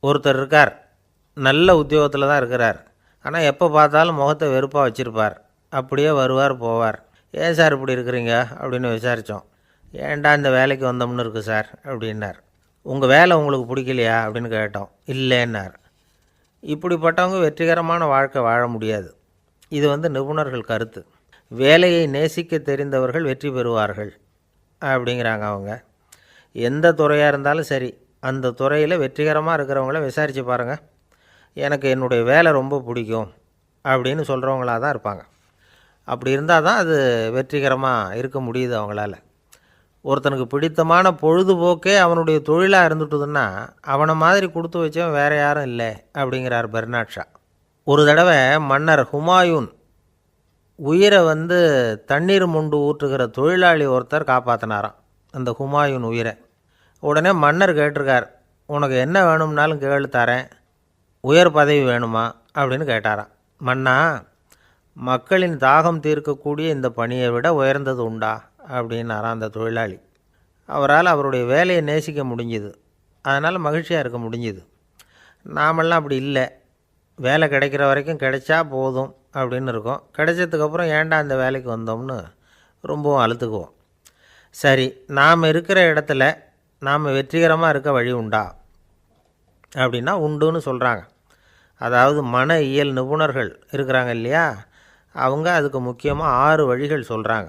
ஒருத்தர் இருக்கார், நல்ல உத்தியோகத்தில் தான் இருக்கிறார். ஆனால் எப்போ பார்த்தாலும் முகத்தை வெறுப்பாக வச்சுருப்பார். அப்படியே வருவார் போவார். ஏன் சார் இப்படி இருக்கிறீங்க அப்படின்னு விசாரித்தோம். ஏன்டா இந்த வேலைக்கு வந்தோம்னு இருக்குது சார் அப்படின்னார். உங்கள் வேலை உங்களுக்கு பிடிக்கலையா அப்படின்னு கேட்டோம். இல்லைன்னார். இப்படிப்பட்டவங்க வெற்றிகரமான வாழ்க்கை வாழ முடியாது. இது நிபுணர்கள் கருத்து. வேலையை நேசிக்க தெரிந்தவர்கள் வெற்றி பெறுவார்கள் அப்படிங்கிறாங்க அவங்க. எந்த துறையாக இருந்தாலும் சரி, அந்த துறையில் வெற்றிகரமாக இருக்கிறவங்கள விசாரித்து பாருங்கள். எனக்கு என்னுடைய வேலை ரொம்ப பிடிக்கும் அப்படின்னு சொல்கிறவங்களாக தான் இருப்பாங்க. அப்படி இருந்தால் தான் அது வெற்றிகரமாக இருக்க முடியுது அவங்களால. ஒருத்தனுக்கு பிடித்தமான பொழுதுபோக்கே அவனுடைய தொழிலாக இருந்துட்டுதுன்னா அவனை மாதிரி கொடுத்து வச்சவன் வேறு யாரும் இல்லை அப்படிங்கிறார் பெர்னாட் ஷா. ஒரு தடவை மன்னர் ஹுமாயூன் உயிரை தண்ணீர் முண்டு ஊற்றுகிற தொழிலாளி ஒருத்தர் காப்பாற்றினாராம் அந்த ஹுமாயூன் உயிரை. உடனே மன்னர் கேட்டிருக்கார், உனக்கு என்ன வேணும்னாலும் கேளு தரேன், உயர் பதவி வேணுமா அப்படின்னு கேட்டாராம். மன்னா, மக்களின் தாகம் தீர்க்கக்கூடிய இந்த பணியை விட உயர்ந்தது உண்டா அப்படின்னாராம் அந்த தொழிலாளி. அவரால் அவருடைய வேலையை நேசிக்க முடிஞ்சுது, அதனால் மகிழ்ச்சியாக இருக்க முடிஞ்சுது. நாமெல்லாம் அப்படி இல்லை. வேலை கிடைக்கிற வரைக்கும் கிடைச்சா போதும் அப்படின்னு இருக்கோம். கிடைச்சதுக்கப்புறம் ஏன்டா இந்த வேலைக்கு வந்தோம்னு ரொம்பவும் அழுத்துக்குவோம். சரி, நாம் இருக்கிற இடத்துல நாம் வெற்றிகரமாக இருக்க வழி உண்டா அப்படின்னா உண்டுன்னு சொல்கிறாங்க. அதாவது மன இயல் நிபுணர்கள் இருக்கிறாங்க இல்லையா, அவங்க அதுக்கு முக்கியமாக 6 வழிகள் சொல்கிறாங்க.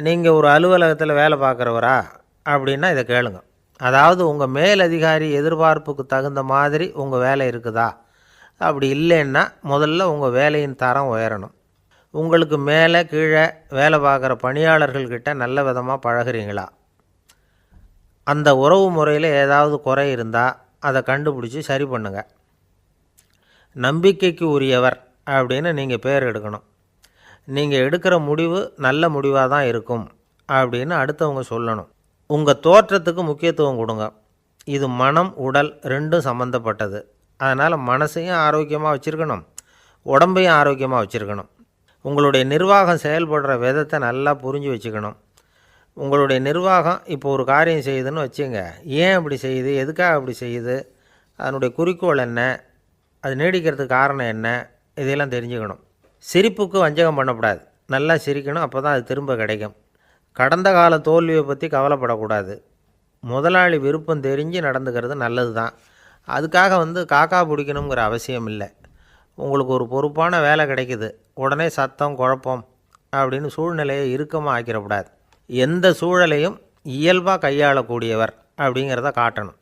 நீங்கள் ஒரு அலுவலகத்தில் வேலை பார்க்குறவரா அப்படின்னா இதை கேளுங்க. அதாவது உங்கள் மேலதிகாரி எதிர்பார்ப்புக்கு தகுந்த மாதிரி உங்கள் வேலை இருக்குதா? அப்படி இல்லைன்னா முதல்ல உங்கள் வேலையின் தரம் உயரணும். உங்களுக்கு மேலே கீழே வேலை பார்க்குற பணியாளர்கள்கிட்ட நல்ல விதமாக பழகிறீங்களா? அந்த உறவு முறையில் ஏதாவது குறை இருந்தால் அதை கண்டுபிடிச்சி சரி பண்ணுங்க. நம்பிக்கைக்கு உரியவர் அப்படின்னு நீங்கள் பேர் எடுக்கணும். நீங்கள் எடுக்கிற முடிவு நல்ல முடிவாக தான் இருக்கும் அப்படின்னு அடுத்தவங்க சொல்லணும். உங்கள் தோற்றத்துக்கு முக்கியத்துவம் கொடுங்க. இது மனம் உடல் ரெண்டும் சம்மந்தப்பட்டது. அதனால் மனசையும் ஆரோக்கியமாக வச்சுருக்கணும், உடம்பையும் ஆரோக்கியமாக வச்சுருக்கணும். உங்களுடைய நிர்வாகம் செயல்படுற விதத்தை நல்லா புரிஞ்சு வச்சுக்கணும். உங்களுடைய நிர்வாகம் இப்போ ஒரு காரியம் செய்யுதுன்னு வச்சுங்க, ஏன் அப்படி செய்யுது, எதுக்காக அப்படி செய்யுது, அதனுடைய குறிக்கோள் என்ன, அது நீடிக்கிறதுக்கு காரணம் என்ன, இதையெல்லாம் தெரிஞ்சுக்கணும். சிரிப்புக்கு வஞ்சகம் பண்ணக்கூடாது. நல்லா சிரிக்கணும், அப்போ தான் அது திரும்ப கிடைக்கும். கடந்த கால தோல்வியை பற்றி கவலைப்படக்கூடாது. முதலாளி விருப்பம் தெரிஞ்சு நடந்துக்கிறது நல்லது தான். அதுக்காக காக்கா பிடிக்கணுங்கிற அவசியம் இல்லை. உங்களுக்கு ஒரு பொறுப்பான வேலை கிடைக்குது, உடனே சத்தம் குழப்பம் அப்படின்னு சூழ்நிலையை இறுக்கமாக ஆக்கிடக்கூடாது. எந்த சூழலையும் இயல்பாக கையாளக்கூடியவர் அப்படிங்கிறத காட்டணும்.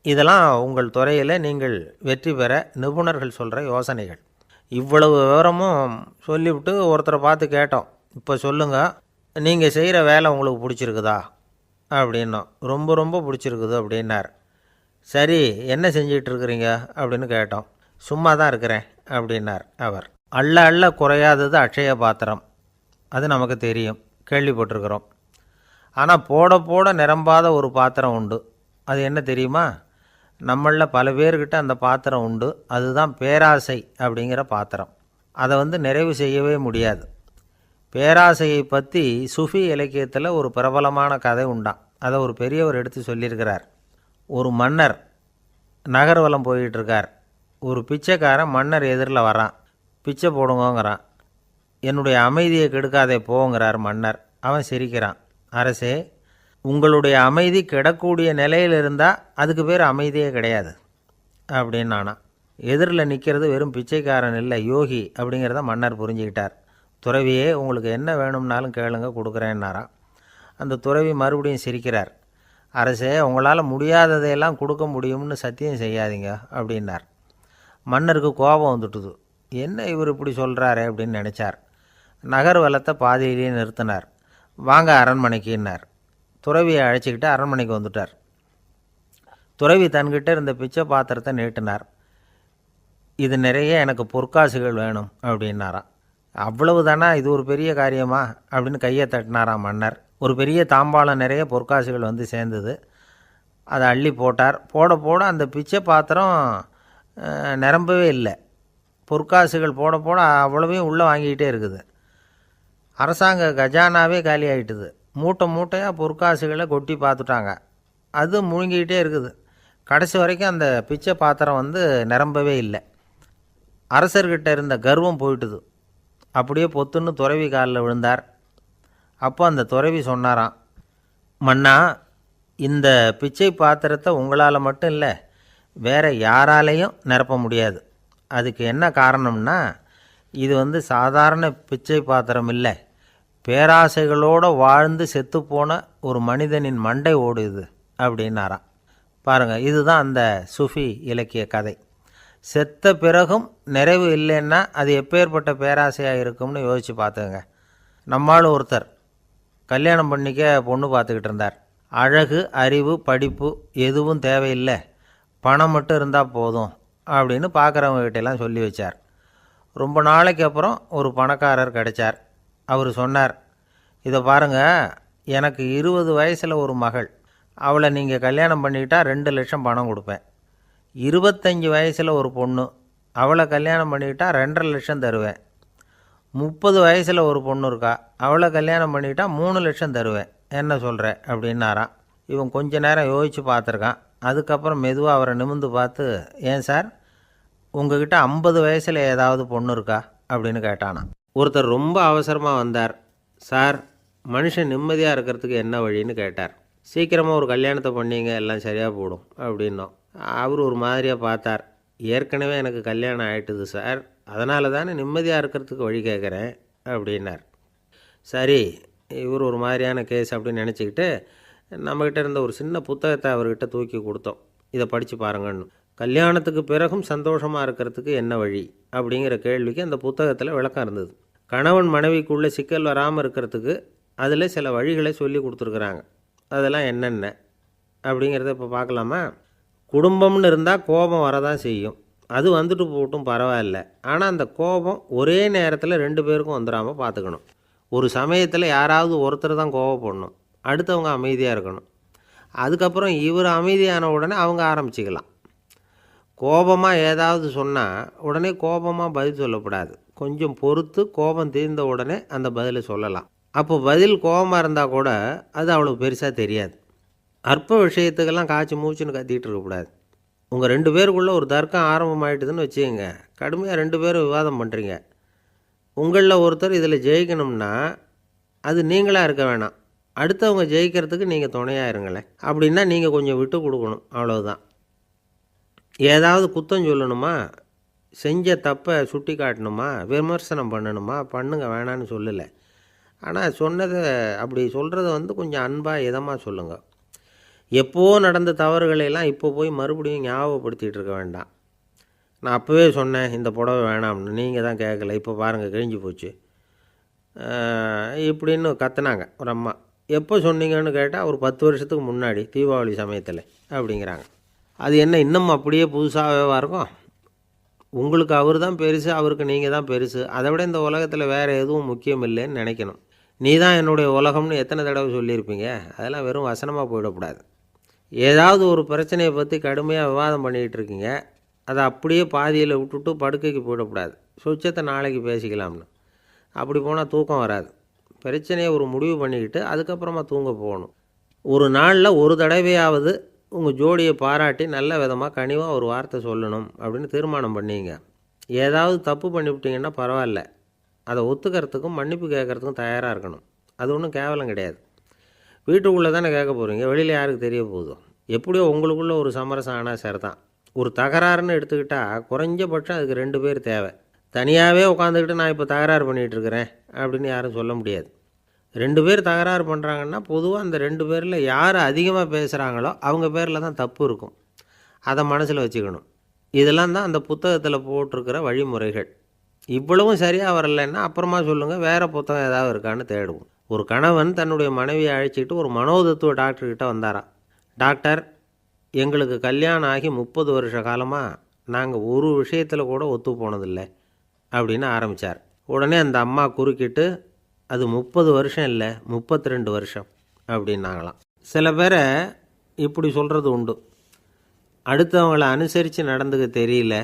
இதெல்லாம் உங்கள் துறையில் நீங்கள் வெற்றி பெற நிபுணர்கள் சொல்கிற யோசனைகள். இவ்வளவு விவரமும் சொல்லிவிட்டு ஒருத்தரை பார்த்து கேட்டோம், இப்போ சொல்லுங்கள், நீங்கள் செய்கிற வேலை உங்களுக்கு பிடிச்சிருக்குதா அப்படின்னோம். ரொம்ப ரொம்ப பிடிச்சிருக்குது அப்படின்னார். சரி, என்ன செஞ்சிகிட்ருக்குறீங்க அப்படின்னு கேட்டோம். சும்மா தான் இருக்கிறேன் அப்படின்னார் அவர். அள்ள அள்ள குறையாதது அட்சய பாத்திரம், அது நமக்கு தெரியும், கேள்விப்பட்டிருக்கிறோம். ஆனால் போட போட நிரம்பாத ஒரு பாத்திரம் உண்டு. அது என்ன தெரியுமா? நம்மளில் பல பேர்கிட்ட அந்த பாத்திரம் உண்டு. அதுதான் பேராசை அப்படிங்கிற பாத்திரம். அதை நிறைவு செய்யவே முடியாது. பேராசையை பற்றி சுஃபி இலக்கியத்தில் ஒரு பிரபலமான கதை உண்டாம். அதை ஒரு பெரியவர் எடுத்து சொல்லியிருக்கிறார். ஒரு மன்னர் நகர்வலம் போயிட்டுருக்கார். ஒரு பிச்சைக்காரன் மன்னர் எதிரில் வரான். பிச்சை போடுங்கோங்கிறான். என்னுடைய அமைதியை கெடுக்காதே போங்கிறார் மன்னர். அவன் சிரிக்கிறான். அரசே, உங்களுடைய அமைதி கெடக்கூடிய நிலையில் இருந்தால் அதுக்கு பேர் அமைதியே கிடையாது அப்படின்னு நானா. எதிரில் நிற்கிறது வெறும் பிச்சைக்காரன் இல்லை, யோகி அப்படிங்கிறத மன்னர் புரிஞ்சுக்கிட்டார். துறவியே, உங்களுக்கு என்ன வேணும்னாலும் கேளுங்க, கொடுக்குறேன்னாராம். அந்த துறவி மறுபடியும் சிரிக்கிறார். அரசே, உங்களால் முடியாததையெல்லாம் கொடுக்க முடியும்னு சத்தியம் செய்யாதீங்க அப்படின்னார். மன்னருக்கு கோபம் வந்துட்டுது. என்ன இவர் இப்படி சொல்கிறாரே அப்படின்னு நினச்சார். நகர்வலத்தை பாதியிலேயே நிறுத்தினார். வாங்க அரண்மனைக்குன்னார். துறவியை அழைச்சிக்கிட்டு அரண்மனைக்கு வந்துட்டார். துறவி தன்கிட்ட இருந்த பிச்சை பாத்திரத்தை நீட்டினார். இது நிறைய எனக்கு பொற்காசுகள் வேணும் அப்படின்னாராம். அவ்வளவு தானா, இது ஒரு பெரிய காரியமா அப்படின்னு கையை தட்டினாராம் மன்னர். ஒரு பெரிய தாம்பாளம் நிறைய பொற்காசுகள் சேர்ந்தது. அதை அள்ளி போட்டார். போட போட அந்த பிச்சை பாத்திரம் நிரம்பவே இல்லை. பொற்காசுகள் போட போட அவ்வளவையும் உள்ளே வாங்கிக்கிட்டே இருக்குது. அரசாங்க கஜானாவே காலி ஆகிட்டுது. மூட்டை மூட்டையாக பொற்காசுகளை கொட்டி பார்த்துட்டாங்க. அது முழுங்கிக்கிட்டே இருக்குது. கடைசி வரைக்கும் அந்த பிச்சை பாத்திரம் நிரம்பவே இல்லை. அரசர்கிட்ட இருந்த கர்வம் போயிட்டுது. அப்படியே பொத்துன்னு துறவி காலில் விழுந்தார். அப்போ அந்த துறவி சொன்னாராம், மன்னா, இந்த பிச்சை பாத்திரத்தை உங்களால் மட்டும் இல்லை, வேறு யாராலையும் நிரப்ப முடியாது. அதுக்கு என்ன காரணம்னா, இது சாதாரண பிச்சை பாத்திரம் இல்லை, பேராசைகளோடு வாழ்ந்து செத்துப்போன ஒரு மனிதனின் மண்டை ஓடுது அப்படின்னாராம். பாருங்கள், இதுதான் அந்த சுஃபி இலக்கிய கதை. செத்த பிறகும் நிறைவு இல்லைன்னா அது எப்பேற்பட்ட பேராசையாக இருக்கும்னு யோசித்து பார்த்துங்க. நம்மால் ஒருத்தர் கல்யாணம் பண்ணிக்க பொண்ணு பார்த்துக்கிட்டு இருந்தார். அழகு, அறிவு, படிப்பு எதுவும் தேவையில்லை, பணம் மட்டும் இருந்தால் போதும் அப்படின்னு பார்க்குறவங்ககிட்டெல்லாம் சொல்லி வச்சார். ரொம்ப நாளைக்கு அப்புறம் ஒரு பணக்காரர் கிடைச்சார். அவர் சொன்னார், இதை பாருங்கள், எனக்கு 20 வயசில் ஒரு மகள், அவளை நீங்கள் கல்யாணம் பண்ணிக்கிட்டா 2 லட்சம் பணம் கொடுப்பேன். 25 வயசில் ஒரு பொண்ணு, அவளை கல்யாணம் பண்ணிக்கிட்டா 2.5 லட்சம் தருவேன். 30 வயசில் ஒரு பொண்ணு இருக்கா, அவளை கல்யாணம் பண்ணிக்கிட்டா 3 லட்சம் தருவேன். என்ன சொல்கிற அப்படின்னாராம். இவன் கொஞ்ச நேரம் யோசித்து பார்த்துருக்கான். அதுக்கப்புறம் மெதுவாக அவரை நிமிர்ந்து பார்த்து, ஏன் சார், உங்ககிட்ட 50 வயசில் ஏதாவது பொண்ணு இருக்கா அப்படின்னு கேட்டானான். ஒருத்தர் ரொம்ப அவசரமாக வந்தார். சார், மனுஷன் நிம்மதியாக இருக்கிறதுக்கு என்ன வழின்னு கேட்டார். சீக்கிரமாக ஒரு கல்யாணத்தை பண்ணிங்க, எல்லாம் சரியாக போடும் அப்படின்னோம். அவர் ஒரு மாதிரியாக பார்த்தார். ஏற்கனவே எனக்கு கல்யாணம் ஆகிட்டுது சார், அதனால தானே நிம்மதியாக இருக்கிறதுக்கு வழி கேட்குறேன் அப்படின்னார். சரி, இவர் ஒரு மாதிரியான கேஸ் அப்படின்னு நினச்சிக்கிட்டு நம்மக்கிட்ட இருந்த ஒரு சின்ன புத்தகத்தை அவர்கிட்ட தூக்கி கொடுத்தோம். இதை படித்து பாருங்கன்னு. கல்யாணத்துக்கு பிறகும் சந்தோஷமாக இருக்கிறதுக்கு என்ன வழி அப்படிங்கிற கேள்விக்கு அந்த புத்தகத்தில் விளக்கம் இருந்தது. கணவன் மனைவிக்குள்ளே சிக்கல் வராமல் இருக்கிறதுக்கு அதில் சில வழிகளை சொல்லி கொடுத்துருக்குறாங்க. அதெல்லாம் என்னென்ன அப்படிங்கிறத இப்போ பார்க்கலாமா? குடும்பம்னு இருந்தால் கோபம் வரதான் செய்யும், அது வந்துட்டு போட்டும் பரவாயில்ல. ஆனால் அந்த கோபம் ஒரே நேரத்தில் 2 பேருக்கும் வந்துடாமல் பார்த்துக்கணும். ஒரு சமயத்தில் யாராவது ஒருத்தர் தான் கோபப்படணும், அடுத்தவங்க அமைதியாக இருக்கணும். அதுக்கப்புறம் இவர் அமைதியான உடனே அவங்க ஆரம்பிச்சிக்கலாம். கோபமாக ஏதாவது சொன்னால் உடனே கோபமாக பதில் சொல்லக்கூடாது. கொஞ்சம் பொறுத்து கோபம் தீர்ந்த உடனே அந்த பதிலை சொல்லலாம். அப்போ பதில் கோபமாக இருந்தால் கூட அது அவ்வளோ பெருசாக தெரியாது. அற்ப விஷயத்துக்கெல்லாம் காய்ச்சி மூச்சுன்னு கத்திகிட்டு இருக்கக்கூடாது. உங்கள் 2 பேருக்குள்ளே ஒரு தர்க்கம் ஆரம்பமாயிட்டுதுன்னு வச்சுக்கோங்க. கடுமையாக 2 பேரும் விவாதம் பண்ணுறீங்க. உங்களில் ஒருத்தர் இதில் ஜெயிக்கணும்னா அது நீங்களாக இருக்க வேணாம், அடுத்தவங்க ஜெயிக்கிறதுக்கு நீங்கள் துணையாக இருங்களேன். அப்படின்னா நீங்கள் கொஞ்சம் விட்டு கொடுக்கணும், அவ்வளவுதான். ஏதாவது குத்தம் சொல்லணுமா, செஞ்ச தப்பை சுட்டி காட்டணுமா, விமர்சனம் பண்ணணுமா, பண்ணுங்க, வேணான்னு சொல்லலை. ஆனால் சொன்னதை அப்படி சொல்கிறத கொஞ்சம் அன்பாக இதமாக சொல்லுங்கள். எப்போ நடந்த தவறுகளையெல்லாம் இப்போ போய் மறுபடியும் ஞாபகப்படுத்திகிட்டு இருக்க வேண்டாம். நான் அப்போவே சொன்னேன் இந்த புடவை வேணாம்னு, நீங்கள் தான் கேட்கல, இப்போ பாருங்கள் கிழிஞ்சு போச்சு இப்படின்னு கத்துனாங்க ஒரு அம்மா. எப்போ சொன்னீங்கன்னு கேட்டால் ஒரு 10 வருஷத்துக்கு முன்னாடி தீபாவளி சமயத்தில் அப்படிங்கிறாங்க. அது என்ன இன்னும் அப்படியே புதுசாகவே இருக்கும்? உங்களுக்கு அவர் தான் பெருசு, அவருக்கு நீங்கள் தான் பெருசு. அதை விட இந்த உலகத்தில் வேறு எதுவும் முக்கியம் இல்லைன்னு நினைக்கணும். நீ தான் என்னுடைய உலகம்னு எத்தனை தடவை சொல்லியிருப்பீங்க? அதெல்லாம் வெறும் வசனமாக போயிடக்கூடாது. ஏதாவது ஒரு பிரச்சனையை பற்றி கடுமையாக விவாதம் பண்ணிக்கிட்டு இருக்கீங்க, அதை அப்படியே பாதியில் விட்டுட்டு படுக்கைக்கு போயிடக்கூடாது. சுச்சத்தை நாளைக்கு பேசிக்கலாம்னு. அப்படி போனால் தூக்கம் வராது. பிரச்சனையை ஒரு முடிவு பண்ணிக்கிட்டு அதுக்கப்புறமா தூங்க போகணும். ஒரு நாளில் ஒரு தடவையாவது உங்கள் ஜோடியை பாராட்டி நல்ல விதமாக கனிவாக ஒரு வார்த்தை சொல்லணும் அப்படின்னு தீர்மானம் பண்ணிங்க. ஏதாவது தப்பு பண்ணிவிட்டீங்கன்னா பரவாயில்ல, அதை ஒத்துக்கிறதுக்கும் மன்னிப்பு கேட்குறதுக்கும் தயாராக இருக்கணும். அது ஒன்றும் கேவலம் கிடையாது. வீட்டுக்குள்ளே தானே கேட்க போகிறீங்க, வெளியில் யாருக்கு தெரிய போகுதோ? எப்படியோ உங்களுக்குள்ளே ஒரு சமரசம் ஆனால் சரிதான். ஒரு தகராறுன்னு எடுத்துக்கிட்டால் குறைஞ்சபட்சம் அதுக்கு 2 பேர் தேவை. தனியாகவே உட்காந்துக்கிட்டு நான் இப்போ தகராறு பண்ணிகிட்டு இருக்கிறேன் அப்படின்னு யாரும் சொல்ல முடியாது. 2 பேர் தகராறு பண்ணுறாங்கன்னா பொதுவாக அந்த 2 பேரில் யார் அதிகமாக பேசுகிறாங்களோ அவங்க பேரில் தான் தப்பு இருக்கும். அதை மனசில் வச்சுக்கணும். இதெல்லாம் தான் அந்த புத்தகத்தில் போட்டிருக்கிற வழிமுறைகள். இவ்வளவும் சரியாக வரலைன்னா அப்புறமா சொல்லுங்கள், வேறு புத்தகம் ஏதாவது இருக்கான்னு தேடுவோம். ஒரு கணவன் தன்னுடைய மனைவியை அழைச்சிட்டு ஒரு மனோதத்துவ டாக்டர்கிட்ட வந்தாராம். டாக்டர், எங்களுக்கு கல்யாணம் ஆகி 30 வருஷ காலமாக நாங்கள் ஒரு விஷயத்தில் கூட ஒத்து போனதில்லை அப்படின்னு ஆரம்பித்தார். உடனே அந்த அம்மா குறுக்கிட்டு, அது 30 வருஷம் இல்லை 32 வருஷம் அப்படின்னாங்களாம். சில பேரை இப்படி சொல்கிறது உண்டு. அடுத்தவங்களை அனுசரித்து நடந்துக்க தெரியல,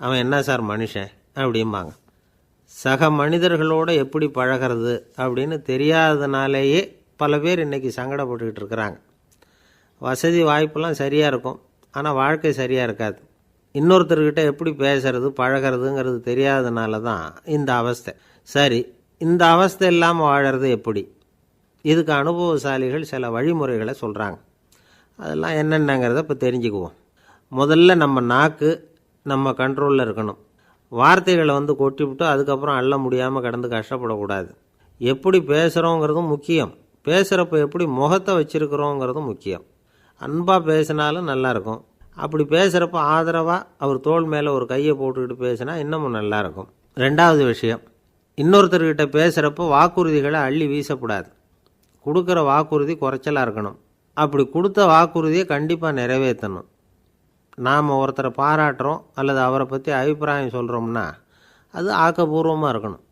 அவன் என்ன சார் மனுஷன் அப்படிம்பாங்க. சக மனிதர்களோடு எப்படி பழகிறது அப்படின்னு தெரியாததுனாலேயே பல பேர் இன்றைக்கி சங்கடப்பட்டுக்கிட்டு இருக்கிறாங்க. வசதி வாய்ப்பெல்லாம் சரியாக இருக்கும், ஆனால் வாழ்க்கை சரியாக இருக்காது. இன்னொருத்தர்கிட்ட எப்படி பேசுறது பழகிறதுங்கிறது தெரியாதனால தான் இந்த அவஸ்தை. சரி, இந்த அவஸ்தை இல்லாமல் வாழறது எப்படி? இதுக்கு அனுபவசாலிகள் சில வழிமுறைகளை சொல்கிறாங்க. அதெல்லாம் என்னென்னங்கிறத இப்போ தெரிஞ்சுக்குவோம். முதல்ல நம்ம நாக்கு நம்ம கண்ட்ரோலில் இருக்கணும். வார்த்தைகளை கொட்டிவிட்டு அதுக்கப்புறம் அள்ள முடியாமல் கிடந்து கஷ்டப்படக்கூடாது. எப்படி பேசுகிறோங்கிறதும் முக்கியம். பேசுகிறப்ப எப்படி முகத்தை வச்சுருக்கிறோங்கிறதும் முக்கியம். அன்பாக பேசினாலும் நல்லாயிருக்கும். அப்படி பேசுகிறப்ப ஆதரவாக அவர் தோள் மேலே ஒரு கையை போட்டுக்கிட்டு பேசினா இன்னமும் நல்லாயிருக்கும். ரெண்டாவது விஷயம், இன்னொருத்தர்கிட்ட பேசுகிறப்போ வாக்குறுதிகளை அள்ளி வீசக்கூடாது. கொடுக்குற வாக்குறுதி குறைச்சலாக இருக்கணும். அப்படி கொடுத்த வாக்குறுதியை கண்டிப்பாக நிறைவேற்றணும். நாம் ஒருத்தரை பாராட்டுறோம் அல்லது அவரை பற்றி அபிப்பிராயம் சொல்கிறோம்னா அது ஆக்கப்பூர்வமாக இருக்கணும்.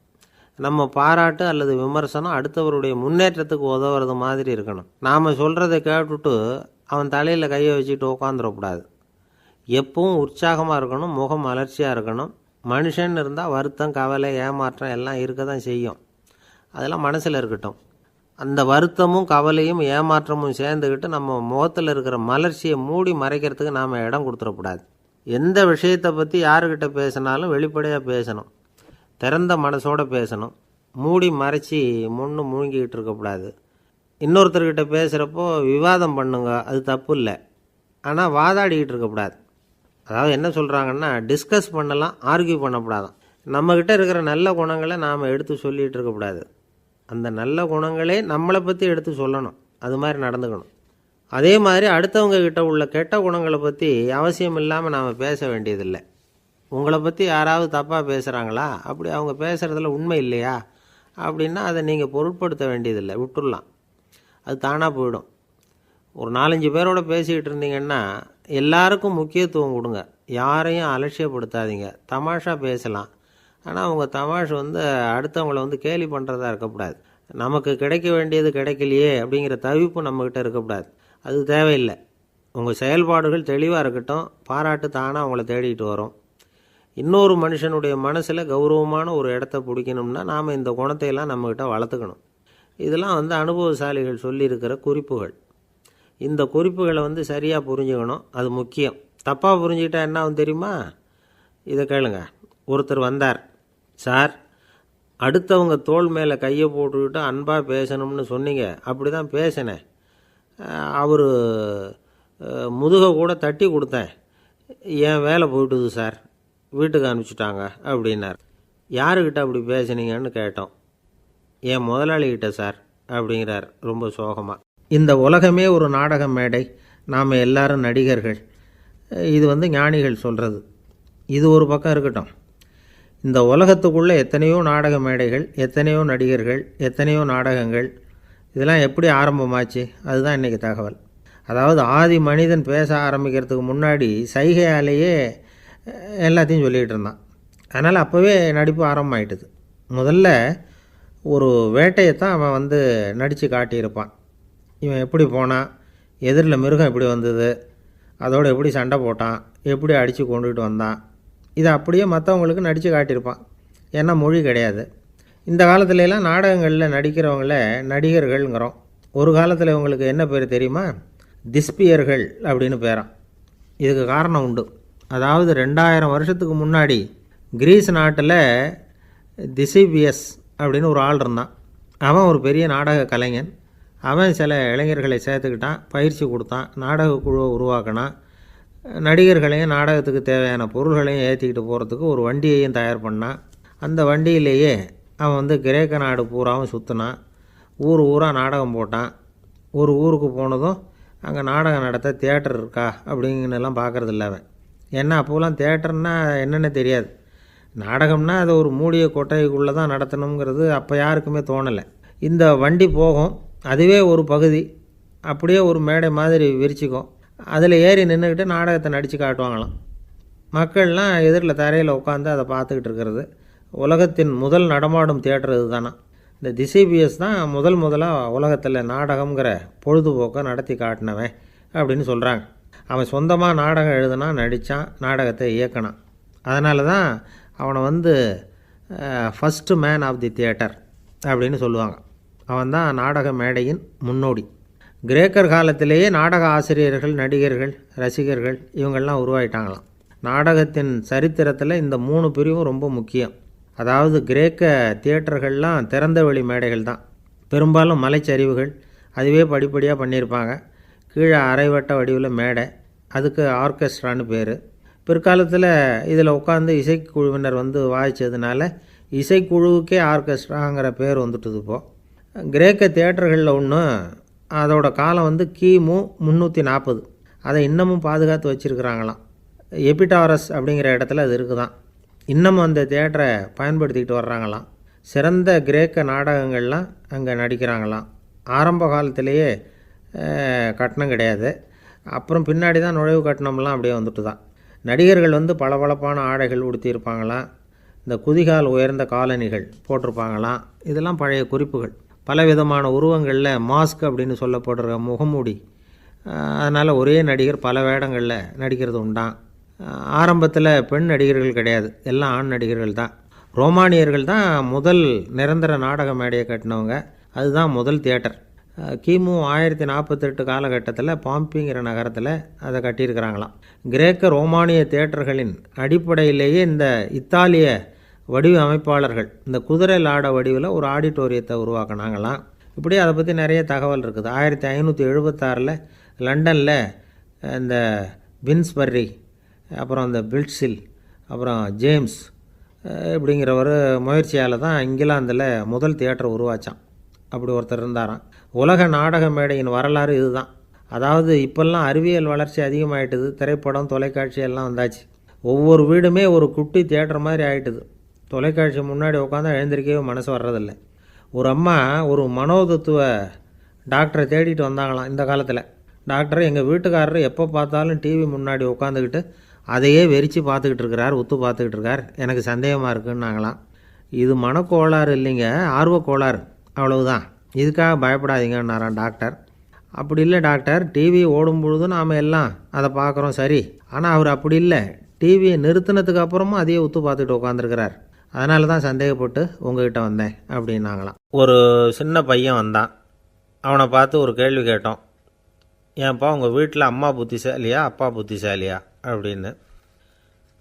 நம்ம பாராட்டு அல்லது விமர்சனம் அடுத்தவருடைய முன்னேற்றத்துக்கு உதவுறது மாதிரி இருக்கணும். நாம் சொல்கிறத கேட்டுட்டு அவன் தலையில் கையை வச்சுட்டு உட்காந்துடக்கூடாது. எப்பவும் உற்சாகமாக இருக்கணும், முகம் மலர்ச்சியாக இருக்கணும். மனுஷன் இருந்தால் வருத்தம், கவலை, ஏமாற்றம் எல்லாம் இருக்க தான் செய்யும். அதெல்லாம் மனசில் இருக்கட்டும். அந்த வருத்தமும் கவலையும் ஏமாற்றமும் சேர்ந்துக்கிட்டு நம்ம முகத்தில் இருக்கிற மலர்ச்சியை மூடி மறைக்கிறதுக்கு நாம் இடம் கொடுத்துடக்கூடாது. எந்த விஷயத்தை பற்றி யாருக்கிட்ட பேசினாலும் வெளிப்படையாக பேசணும். திறந்த மனசோடு பேசணும். மூடி மறைச்சி முழுங்கிக்கிட்டு இருக்கக்கூடாது. இன்னொருத்தர்கிட்ட பேசுகிறப்போ விவாதம் பண்ணுங்க, அது தப்பு இல்லை. ஆனால் வாதாடிக்கிட்டு இருக்கக்கூடாது. அதாவது என்ன சொல்கிறாங்கன்னா, டிஸ்கஸ் பண்ணலாம், ஆர்கியூ பண்ணக்கூடாதான். நம்மக்கிட்ட இருக்கிற நல்ல குணங்களை நாம் எடுத்து சொல்லிகிட்டு இருக்கக்கூடாது. அந்த நல்ல குணங்களே நம்மளை பற்றி எடுத்து சொல்லணும். அது மாதிரி நடந்துக்கணும். அதே மாதிரி அடுத்தவங்க கிட்ட உள்ள கெட்ட குணங்களை பற்றி அவசியம் இல்லாமல் நாம் பேச வேண்டியதில்லை. உங்களை பற்றி யாராவது தப்பாக பேசுகிறாங்களா, அப்படி அவங்க பேசுகிறதுல உண்மை இல்லையா அப்படின்னா அதை நீங்கள் பொருட்படுத்த வேண்டியதில்லை, விட்டுடலாம். அது தானாக போயிடும். ஒரு 4-5 பேரோட பேசிக்கிட்டு இருந்தீங்கன்னா எல்லாருக்கும் முக்கியத்துவம் கொடுங்க. யாரையும் அலட்சியப்படுத்தாதீங்க. தமாஷா பேசலாம். ஆனால் அவங்க தமாஷ் அடுத்தவங்களை கேலி பண்ணுறதா இருக்கக்கூடாது. நமக்கு கிடைக்க வேண்டியது கிடைக்கலையே அப்படிங்கிற தவிப்பு நம்மக்கிட்ட இருக்கக்கூடாது. அது தேவையில்லை. உங்கள் செயல்பாடுகள் தெளிவாக இருக்கட்டும். பாராட்டு தானாக அவங்கள தேடிட்டு வரும். இன்னொரு மனுஷனுடைய மனசில் கௌரவமான ஒரு இடத்த பிடிக்கணும்னா நாம் இந்த குணத்தையெல்லாம் நம்மக்கிட்ட வளர்த்துக்கணும். இதெல்லாம் அனுபவசாலிகள் சொல்லியிருக்கிற குறிப்புகள். இந்த குறிப்புகளை சரியாக புரிஞ்சுக்கணும். அது முக்கியம். தப்பாக புரிஞ்சுக்கிட்டா என்ன ஆகும் தெரியுமா? இதை கேளுங்க. ஒருத்தர் வந்தார். சார், அடுத்தவங்க தோள் மேலே கையை போட்டுக்கிட்டு அன்பாக பேசணும்னு சொன்னீங்க. அப்படி தான் பேசினேன். அவர் முதுகை கூட தட்டி கொடுத்தேன். என் வேலை போயிட்டுது சார், வீட்டுக்கு அனுப்பிச்சிட்டாங்க அப்படின்னார். யாருக்கிட்ட அப்படி பேசுனீங்கன்னு கேட்டோம். என் முதலாளிகிட்ட சார் அப்படிங்கிறார் ரொம்ப சோகமாக. இந்த உலகமே ஒரு நாடக மேடை. நாம் எல்லாரும் நடிகர்கள். இது ஞானிகள் சொல்கிறது. இது ஒரு பக்கம் இருக்கட்டும். இந்த உலகத்துக்குள்ளே எத்தனையோ நாடக மேடைகள், எத்தனையோ நடிகர்கள், எத்தனையோ நாடகங்கள். இதெல்லாம் எப்படி ஆரம்பமாச்சு? அதுதான் இன்றைக்கி தகவல். அதாவது ஆதி மனிதன் பேச ஆரம்பிக்கிறதுக்கு முன்னாடி சைகையாலேயே எல்லாத்தையும் சொல்லிகிட்டு இருந்தான். அதனால் அப்போவே நடிப்பு ஆரம்பமாயிட்டுது. முதல்ல ஒரு வேட்டையைத்தான் அவன் நடித்து காட்டியிருப்பான். இவன் எப்படி போனான், எதிரில் மிருகம் எப்படி வந்தது, அதோடு எப்படி சண்டை போட்டான், எப்படி அடித்து கொண்டுகிட்டு வந்தான். இதை அப்படியே மற்றவங்களுக்கு நடித்து காட்டியிருப்பான். ஏன்னா மொழி கிடையாது. இந்த காலத்துலலாம் நாடகங்களில் நடிக்கிறவங்கள நடிகர்கள்ங்கிறோம். ஒரு காலத்தில் இவங்களுக்கு என்ன பேர் தெரியுமா? திஸ்பியர்கள் அப்படின்னு பேரான். இதுக்கு காரணம் உண்டு. அதாவது 2000 வருஷத்துக்கு முன்னாடி கிரீஸ் நாட்டில் திசிபியஸ் அப்படின்னு ஒரு ஆள் இருந்தான். அவன் ஒரு பெரிய நாடக கலைஞன். அவன் சில இளைஞர்களை சேர்த்துக்கிட்டான், பயிற்சி கொடுத்தான், நாடக குழுவை உருவாக்கினான். நடிகர்களையும் நாடகத்துக்கு தேவையான பொருள்களையும் ஏற்றிக்கிட்டு போகிறதுக்கு ஒரு வண்டியையும் தயார் பண்ணான். அந்த வண்டியிலேயே அவன் கிரேக்க நாடு பூராவும் சுற்றினான். ஊர் ஊராக நாடகம் போட்டான். ஒரு ஊருக்கு போனதும் அங்கே நாடகம் நடத்த தியேட்டர் இருக்கா அப்படிங்கன்னெல்லாம் பார்க்குறதில்ல அவன். ஏன்னா அப்போலாம் தியேட்டர்னா என்னென்ன தெரியாது. நாடகம்னா அதை ஒரு மூடிய கொட்டைக்குள்ளே தான் நடத்தணுங்கிறது அப்போ யாருக்குமே தோணலை. இந்த வண்டி போகும், அதுவே ஒரு பகுதி, அப்படியே ஒரு மேடை மாதிரி விரிச்சிக்கும். அதில் ஏறி நின்றுக்கிட்டு நாடகத்தை நடித்து காட்டுவாங்களாம். மக்கள்லாம் எதிரில் தரையில் உட்காந்து அதை பார்த்துக்கிட்டு இருக்கிறது. உலகத்தின் முதல் நடமாடும் தியேட்டர் இது தானா. இந்த திசிபிஎஸ் தான் முதலாக உலகத்தில் நாடகங்கிற பொழுதுபோக்கை நடத்தி காட்டினவன் அப்படின்னு சொல்கிறாங்க. அவன் சொந்தமாக நாடகம் எழுதுனா, நடித்தான், நாடகத்தை இயக்கினான். அதனால தான் அவனை first man of the theatre அப்படின்னு சொல்லுவாங்க. அவன் தான் நாடக மேடையின் முன்னோடி. கிரேக்கர் காலத்திலேயே நாடக ஆசிரியர்கள், நடிகர்கள், ரசிகர்கள் இவங்கெல்லாம் உருவாயிட்டாங்களாம். நாடகத்தின் சரித்திரத்தில் இந்த 3 பிரிவும் ரொம்ப முக்கியம். அதாவது கிரேக்க தியேட்டர்கள்லாம் திறந்த வெளி மேடைகள் தான். பெரும்பாலும் மலைச்சரிவுகள், அதுவே படிப்படியாக பண்ணியிருப்பாங்க. கீழே அரைவட்ட வடிவில் மேடை, அதுக்கு ஆர்கெஸ்ட்ரான்னு பேர். பிற்காலத்தில் இதில் உட்காந்து இசைக்குழுவினர் வந்து வாய்ச்சதுனால இசைக்குழுவுக்கே ஆர்கெஸ்ட்ராங்கிற பேர் வந்துட்டுது. இப்போது கிரேக்க தியேட்டர்களில் ஒன்று, அதோட காலம் வந்து கிமு 340. அதை இன்னமும் பாதுகாத்து வச்சுருக்கிறாங்களாம். எபிடாரஸ் அப்படிங்கிற இடத்துல அது இருக்குதான். இன்னமும் அந்த தியேட்டரை பயன்படுத்திக்கிட்டு வர்றாங்களாம். சிறந்த கிரேக்க நாடகங்கள்லாம் அங்கே நடிக்கிறாங்களாம். ஆரம்ப காலத்திலேயே கட்டணம் கிடையாது. அப்புறம் பின்னாடி தான் நுழைவு கட்டணம்லாம் அப்படியே வந்துட்டு தான். நடிகர்கள் வந்து பளபளப்பான ஆடைகள் உடுத்தியிருப்பாங்களாம். இந்த குதிகால் உயர்ந்த காலணிகள் போட்டிருப்பாங்களாம். இதெல்லாம் பழைய குறிப்புகள். பலவிதமான உருவங்களில் மாஸ்க் அப்படின்னு சொல்லப்படுற முகமூடி. அதனால் ஒரே நடிகர் பல வேடங்களில் நடிக்கிறது உண்டான். ஆரம்பத்தில் பெண் நடிகர்கள் கிடையாது, எல்லாம் ஆண் நடிகர்கள் தான். ரோமானியர்கள் தான் முதல் நிரந்தர நாடக மேடையை கட்டினவங்க. அதுதான் முதல் தியேட்டர். கிமு 1048 காலகட்டத்தில் பாம்பிங்கிற நகரத்தில் அதை கட்டியிருக்கிறாங்களாம். கிரேக்க ரோமானிய தியேட்டர்களின் அடிப்படையிலேயே இந்த இத்தாலிய வடிவ அமைப்பாளர்கள் இந்த குதிரை லாட வடிவில் ஒரு ஆடிட்டோரியத்தை உருவாக்கினாங்களாம். இப்படி அதை பற்றி நிறைய தகவல் இருக்குது. 1576 லண்டனில் இந்த பின்ஸ்பர்ரி, அப்புறம் இந்த பில்ட்ஸில், அப்புறம் ஜேம்ஸ் இப்படிங்கிற ஒரு முயற்சியால் தான் இங்கிலாந்தில் முதல் தியேட்டர் உருவாச்சான். அப்படி ஒருத்தர் இருந்தாராம். உலக நாடக மேடையின் வரலாறு இதுதான். அதாவது இப்போல்லாம் அறிவியல் வளர்ச்சி அதிகமாகிட்டுது. திரைப்படம், தொலைக்காட்சி எல்லாம் வந்தாச்சு. ஒவ்வொரு வீடுமே ஒரு குட்டி தியேட்டர் மாதிரி ஆகிட்டுது. தொலைக்காட்சி முன்னாடி உட்காந்தா எழுந்திருக்கவே மனசு வர்றதில்லை. ஒரு அம்மா ஒரு மனோதத்துவ டாக்டரை தேடிட்டு வந்தாங்களாம் இந்த காலத்தில். டாக்டர், எங்கள் வீட்டுக்காரர் எப்போ பார்த்தாலும் டிவி முன்னாடி உட்காந்துக்கிட்டு அதையே வெறிச்சு பார்த்துக்கிட்டு இருக்கிறார், உத்து பார்த்துக்கிட்டு இருக்கார், எனக்கு சந்தேகமாக இருக்குன்னாங்களாம். இது மனக்கோளாறு இல்லைங்க, ஆர்வக்கோளாறு, அவ்வளவுதான், இதுக்காக பயப்படாதீங்கன்னாரான் டாக்டர். அப்படி இல்லை டாக்டர், டிவி ஓடும் பொழுது நாம் எல்லாம் அதை பார்க்குறோம் சரி, ஆனால் அவர் அப்படி இல்லை, டிவியை நிறுத்தினதுக்கு அப்புறமும் அதையே உத்து பார்த்துக்கிட்டு உட்காந்துருக்கிறார், அதனால தான் சந்தேகப்பட்டு உங்ககிட்ட வந்தேன் அப்படின்னாங்களாம். ஒரு சின்ன பையன் வந்தான். அவனை பார்த்து ஒரு கேள்வி கேட்டோம். ஏன்ப்பா உங்கள் வீட்டில் அம்மா புத்திசாலியா அப்பா புத்திசாலியா அப்படின்னு.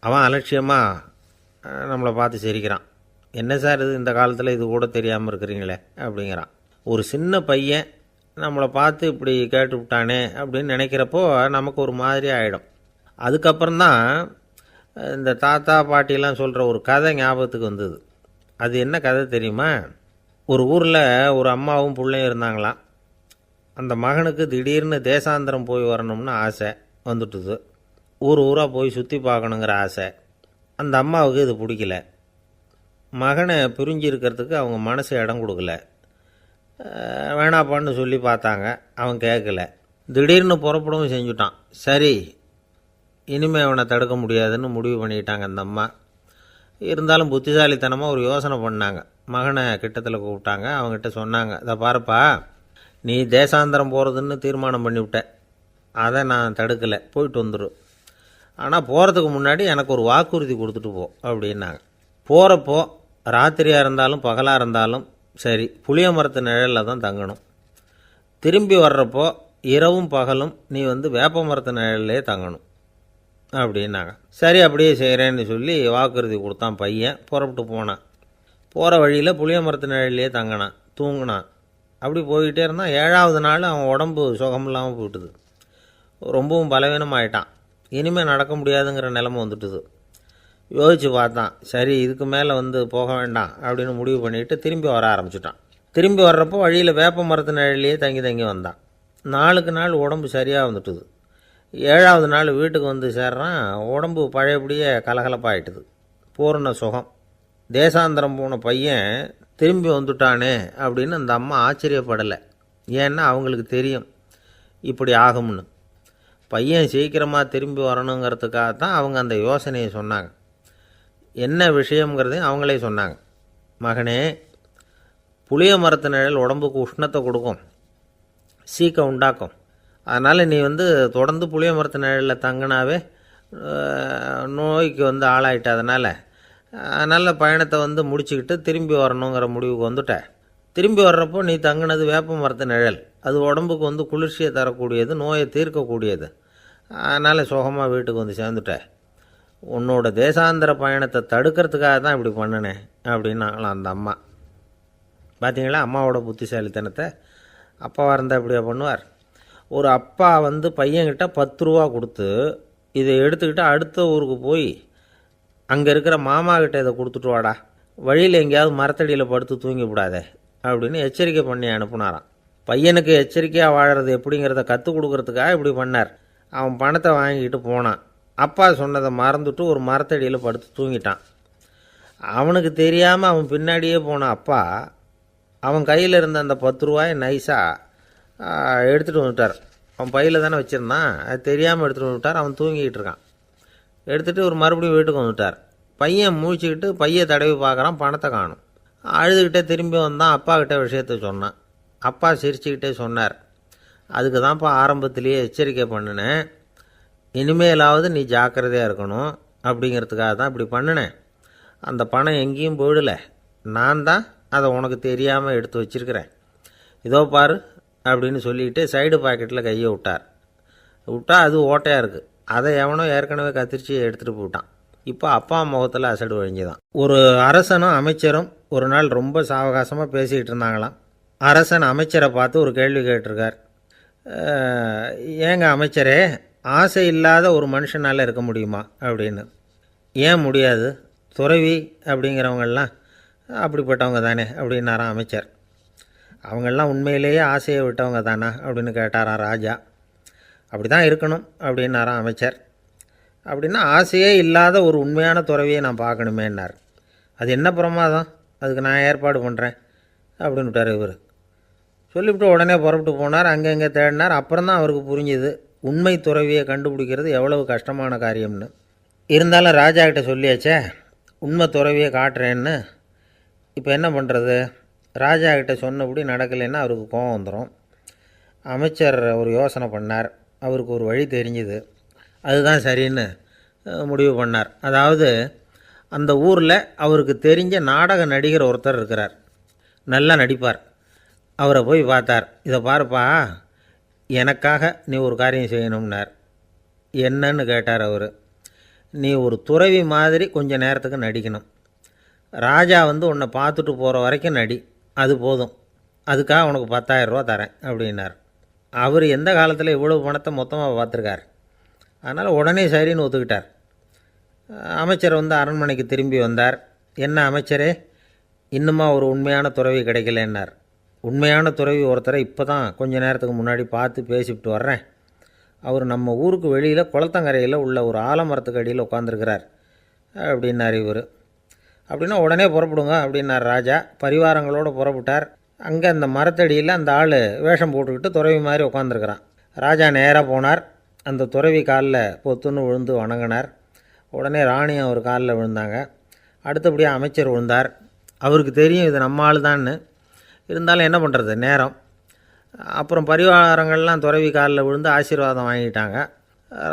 அவன் அலட்சியமாக நம்மளை பார்த்து சிரிக்கிறான். என்ன சார் இது, இந்த காலத்தில் இது கூட தெரியாமல் இருக்கிறீங்களே அப்படிங்கிறான். ஒரு சின்ன பையன் நம்மளை பார்த்து இப்படி கேட்டு விட்டானே அப்படின்னு நினைக்கிறப்போ நமக்கு ஒரு மாதிரி ஆகிடும். அதுக்கப்புறம்தான் இந்த தாத்தா பாட்டிலாம் சொல்கிற ஒரு கதை ஞாபகத்துக்கு வந்தது. அது என்ன கதை தெரியுமா? ஒரு ஊரில் ஒரு அம்மாவும் பிள்ளையும் இருந்தாங்களாம். அந்த மகனுக்கு திடீர்னு தேசாந்திரம் போய் வரணும்னு ஆசை வந்துட்டுது. ஊராக போய் சுற்றி பார்க்கணுங்கிற ஆசை. அந்த அம்மாவுக்கு இது பிடிக்கல. மகனை பிரிஞ்சு இருக்கிறதுக்கு அவங்க மனசு இடம் கொடுக்கல. வேணாப்பான்னு சொல்லி பார்த்தாங்க, அவன் கேட்கல. திடீர்னு புறப்படவும் செஞ்சுட்டான். சரி, இனிமேல் அவனை தடுக்க முடியாதுன்னு முடிவு பண்ணிக்கிட்டாங்க அந்த அம்மா. இருந்தாலும் புத்திசாலித்தனமாக ஒரு யோசனை பண்ணாங்க. மகனை கிட்டத்தில் கூப்பிட்டாங்க. அவங்ககிட்ட சொன்னாங்க, இதை பாருப்பா, நீ தேசாந்திரம் போகிறதுன்னு தீர்மானம் பண்ணிவிட்ட, அதை நான் தடுக்கலை, போயிட்டு வந்துடும். ஆனால் போகிறதுக்கு முன்னாடி எனக்கு ஒரு வாக்குறுதி கொடுத்துட்டு போ அப்படின்னாங்க. போகிறப்போ ராத்திரியாக இருந்தாலும் பகலாக இருந்தாலும் சரி, புளிய மரத்து நிழலில் தான் தங்கணும். திரும்பி வர்றப்போ இரவும் பகலும் நீ வேப்ப மரத்து நிழல்லே தங்கணும் அப்படின்னாங்க. சரி, அப்படியே செய்கிறேன்னு சொல்லி வாக்குறுதி கொடுத்தான் பையன். புறப்பட்டு போனான். போகிற வழியில் புளிய மரத்து நிழல்லையே தங்கினான், தூங்கினான். அப்படி போய்கிட்டே இருந்தான். 7ஆவது நாள் அவன் உடம்பு சுகமில்லாமல் போயிட்டுது. ரொம்பவும் பலவீனமாயிட்டான். இனிமேல் நடக்க முடியாதுங்கிற நிலைமை வந்துட்டுது. யோசித்து பார்த்தான். சரி, இதுக்கு மேலே போக வேண்டாம் அப்படின்னு முடிவு பண்ணிவிட்டு திரும்பி வர ஆரம்பிச்சிட்டான். திரும்பி வர்றப்போ வழியில் வேப்ப மரத்து நிழல்லையே தங்கி வந்தான். நாளுக்கு நாள் உடம்பு சரியாக வந்துட்டுது. 7ஆவது நாள் வீட்டுக்கு சேர்றான். உடம்பு பழையபடியே கலகலப்பாயிட்டுது. பூர்ண சுகம். தேசாந்திரம் போன பையன் திரும்பி வந்துட்டானே அப்படின்னு அந்த அம்மா ஆச்சரியப்படலை. ஏன்னா அவங்களுக்கு தெரியும் இப்படி ஆகும்னு. பையன் சீக்கிரமாக திரும்பி வரணுங்கிறதுக்காக தான் அவங்க அந்த யோசனையை சொன்னாங்க. என்ன விஷயங்கிறதையும் அவங்களே சொன்னாங்க. மகனே, புளிய மரத்து நிழல் உடம்புக்கு உஷ்ணத்தை கொடுக்கும், சீக்கம் உண்டாக்கும். அதனால் நீ தொடர்ந்து புளிய மரத்து நிழலில் தங்கினாவே நோய்க்கு ஆளாயிட்ட. அதனால் பயணத்தை முடிச்சுக்கிட்டு திரும்பி வரணுங்கிற முடிவுக்கு வந்துட்ட. திரும்பி வர்றப்போ நீ தங்கினது வேப்ப மரத்து நிழல். அது உடம்புக்கு வந்து குளிர்ச்சியை தரக்கூடியது, நோயை தீர்க்கக்கூடியது. அதனால் சுகமாக வீட்டுக்கு வந்து சேர்ந்துட்ட. உன்னோட தேசாந்திர பயணத்தை தடுக்கிறதுக்காக தான் இப்படி பண்ணினேன் அப்படின்னாங்களாம் அந்த அம்மா. பார்த்தீங்களா அம்மாவோட புத்திசாலித்தனத்தை? அப்பாவாக இருந்தால் இப்படியா பண்ணுவார்? ஒரு அப்பா வந்து பையன்கிட்ட 10 ரூபா கொடுத்து இதை எடுத்துக்கிட்டு அடுத்த ஊருக்கு போய் அங்கே இருக்கிற மாமா கிட்ட இதை கொடுத்துட்டு வாடா, வழியில் எங்கேயாவது மரத்தடியில் படுத்து தூங்கி விடாதே அப்படின்னு எச்சரிக்கை பண்ணி அனுப்புனாராம். பையனுக்கு எச்சரிக்கையாக வாழறது எப்படிங்கிறத கற்றுக் கொடுக்கறதுக்காக இப்படி பண்ணார். அவன் பணத்தை வாங்கிக்கிட்டு போனான். அப்பா சொன்னதை மறந்துட்டு ஒரு மரத்தடியில் படுத்து தூங்கிட்டான். அவனுக்கு தெரியாமல் அவன் பின்னாடியே போன அப்பா அவன் கையில் இருந்த அந்த 10 ரூபாயை நைஸாக எடுத்துகிட்டு வந்துட்டார். அவன் பையில் தானே வச்சுருந்தான், அது தெரியாமல் எடுத்துகிட்டு வந்துட்டார். அவன் தூங்கிக்கிட்டு இருக்கான். எடுத்துகிட்டு ஒரு மறுபடியும் வீட்டுக்கு வந்துட்டார். பையன் முழிச்சுக்கிட்டு பையை தடவி பார்க்குறான், பணத்தை காணும். அழுதுகிட்டே திரும்பி வந்தான். அப்பா கிட்ட விஷயத்த சொன்னான். அப்பா சிரிச்சுக்கிட்டே சொன்னார், அதுக்கு தான்ப்பா ஆரம்பத்திலேயே எச்சரிக்கை பண்ணினேன், இனிமேலாவது நீ ஜாக்கிரதையாக இருக்கணும் அப்படிங்கிறதுக்காக தான் இப்படி பண்ணினேன். அந்த பணம் எங்கேயும் போயிடலை, நான் தான் அதை உனக்கு தெரியாமல் எடுத்து வச்சிருக்கிறேன். இதோ பாரு அப்படின்னு சொல்லிக்கிட்டு சைடு பாக்கெட்டில் கையை விட்டால் அது ஓட்டையாக இருக்குது. அதை எவனோ ஏற்கனவே கத்திரிச்சு எடுத்துகிட்டு போயிட்டான். இப்போ அப்பா முகத்தில் அசடு வழிஞ்சுதான். ஒரு அரசனும் அமைச்சரும் ஒரு நாள் ரொம்ப சாவகாசமாக பேசிக்கிட்டு இருந்தாங்களாம். அரசன் அமைச்சரை பார்த்து ஒரு கேள்வி கேட்டிருக்கார். ஏங்க அமைச்சரே, ஆசை இல்லாத ஒரு மனுஷனால் இருக்க முடியுமா அப்படின்னு. ஏன் முடியாது, துறவி அப்படிங்கிறவங்கெல்லாம் அப்படிப்பட்டவங்க தானே அப்படின்னாராம் அமைச்சர். அவங்கெல்லாம் உண்மையிலேயே ஆசையை விட்டவங்க தானா அப்படின்னு கேட்டாராம் ராஜா. அப்படி தான் இருக்கணும் அப்படின்னாராம் அமைச்சர். அப்படின்னா ஆசையே இல்லாத ஒரு உண்மையான துறவியை நான் பார்க்கணுமேன்னார். அது என்ன பிரமாதம், அதுக்கு நான் ஏற்பாடு பண்ணுறேன் அப்படின்னு விட்டார் இவர். சொல்லிவிட்டு உடனே புறப்பட்டு போனார். அங்கே தேடினார். அப்புறம் தான் அவருக்கு புரிஞ்சுது உண்மை துறவியை கண்டுபிடிக்கிறது எவ்வளவு கஷ்டமான காரியம்னு. இருந்தாலும் ராஜா கிட்ட சொல்லியாச்சே உண்மை துறவியை காட்டுறேன்னு. இப்போ என்ன பண்ணுறது? ராஜா கிட்ட சொன்னபடி நடக்கலைன்னா அவருக்கு கோபம் வந்துடும். அமைச்சர் ஒரு யோசனை பண்ணார். அவருக்கு ஒரு வழி தெரிஞ்சுது. அதுதான் சரின்னு முடிவு பண்ணார். அதாவது அந்த ஊரில் அவருக்கு தெரிஞ்ச நாடக நடிகர் ஒருத்தர் இருக்கிறார், நல்லா நடிப்பார். அவரை போய் பார்த்தார். இதை பாருப்பா, எனக்காக நீ ஒரு காரியம் செய்யணும்னார். என்னன்னு கேட்டார் அவர். நீ ஒரு துறவி மாதிரி கொஞ்சம் நேரத்துக்கு நடிக்கணும். ராஜா வந்து உன்னை பார்த்துட்டு போகிற வரைக்கும் நடி, அது போதும். அதுக்காக உனக்கு 10,000 ரூபா தரேன் அப்படின்னார். அவர் எந்த காலத்தில் இவ்வளோ பணத்தை மொத்தமாக பார்த்துருக்கார். அதனால் உடனே சரின்னு ஒத்துக்கிட்டார். அமைச்சர் வந்து அரண்மனைக்கு திரும்பி வந்தார். என்ன அமைச்சரே, இன்னுமா ஒரு உண்மையான துறவி கிடைக்கலன்னார். உண்மையான துறவி ஒருத்தரை இப்போ தான் கொஞ்ச நேரத்துக்கு முன்னாடி பார்த்து பேசிவிட்டு வர்றேன். அவர் நம்ம ஊருக்கு வெளியில் குளத்தங்கரையில் உள்ள ஒரு ஆலமரத்துக்கு அடியில் உட்காந்துருக்கிறார் அப்படின்னார் இவர். அப்படின்னா உடனே புறப்படுங்க அப்படின்னார் ராஜா. பரிவாரங்களோடு புறப்பட்டார். அங்கே அந்த மரத்தடியில் அந்த ஆள் வேஷம் போட்டுக்கிட்டு துறவி மாதிரி உட்காந்துருக்கிறான். ராஜா நேராக போனார். அந்த துறவி காலில் பொத்துன்னு விழுந்து வணங்கினார். உடனே ராணியும் அவர் காலில் விழுந்தாங்க. அடுத்தபடியாக அமைச்சர் விழுந்தார். அவருக்கு தெரியும் இது நம்ம ஆள் தான்னு. இருந்தாலும் என்ன பண்ணுறது, நேரம். அப்புறம் பரிவாரங்கள்லாம் துறவி காலில் விழுந்து ஆசீர்வாதம் வாங்கிட்டாங்க.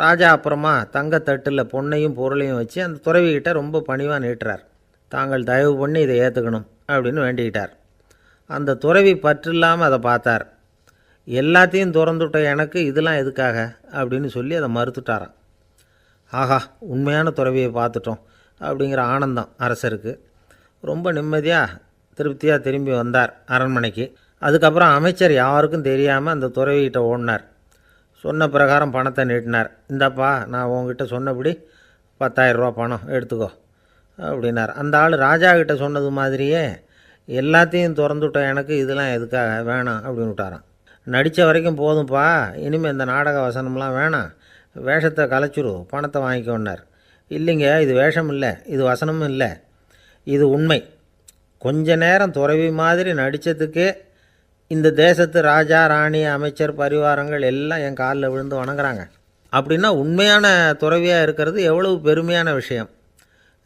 ராஜா அப்புறமா தங்கத்தட்டில் பொன்னையும் பொருளையும் வச்சு அந்த துறவிக்கிட்ட ரொம்ப பணிவாக நீட்டுறார். தாங்கள் தயவு பண்ணி இதை ஏற்றுக்கணும் அப்படின்னு வேண்டிக்கிட்டார். அந்த துறவி பற்றில்லாமல் அதை பார்த்தார். எல்லாத்தையும் திறந்துவிட்ட எனக்கு இதெல்லாம் எதுக்காக அப்படின்னு சொல்லி அதை மறுத்துட்டாராம். ஆஹா, உண்மையான துறவியை பார்த்துட்டோம் அப்படிங்கிற ஆனந்தம் அரசருக்கு. ரொம்ப நிம்மதியாக திருப்தியாக திரும்பி வந்தார் அரண்மனைக்கு. அதுக்கப்புறம் அமைச்சர் யாருக்கும் தெரியாமல் அந்த துறவிகிட்ட ஓடினார். சொன்ன பிரகாரம் பணத்தை நீட்டினார். இந்தாப்பா, நான் உங்ககிட்ட சொன்னபடி 10,000 ரூபா பணம் எடுத்துக்கோ அப்படின்னார். அந்த ஆள் ராஜா கிட்ட சொன்னது மாதிரியே எல்லாத்தையும் திறந்துவிட்ட எனக்கு இதெல்லாம் எதுக்காக வேணாம் அப்படின்னு விட்டாரான். நடித்த வரைக்கும் போதும்ப்பா, இனிமேல் இந்த நாடக வசனம்லாம் வேணாம், வேஷத்தை கலைச்சிரு, பணத்தை வாங்கிக்கோன்னார். இல்லைங்க, இது வேஷம் இல்லை, இது வசனமும் இல்லை, இது உண்மை. கொஞ்ச நேரம் துறவி மாதிரி நடித்ததுக்கே இந்த தேசத்து ராஜா, ராணி, அமைச்சர், பரிவாரங்கள் எல்லாம் என் காலில் விழுந்து வணங்குறாங்க. அப்படின்னா உண்மையான துறவியாக இருக்கிறது எவ்வளவு பெருமையான விஷயம்.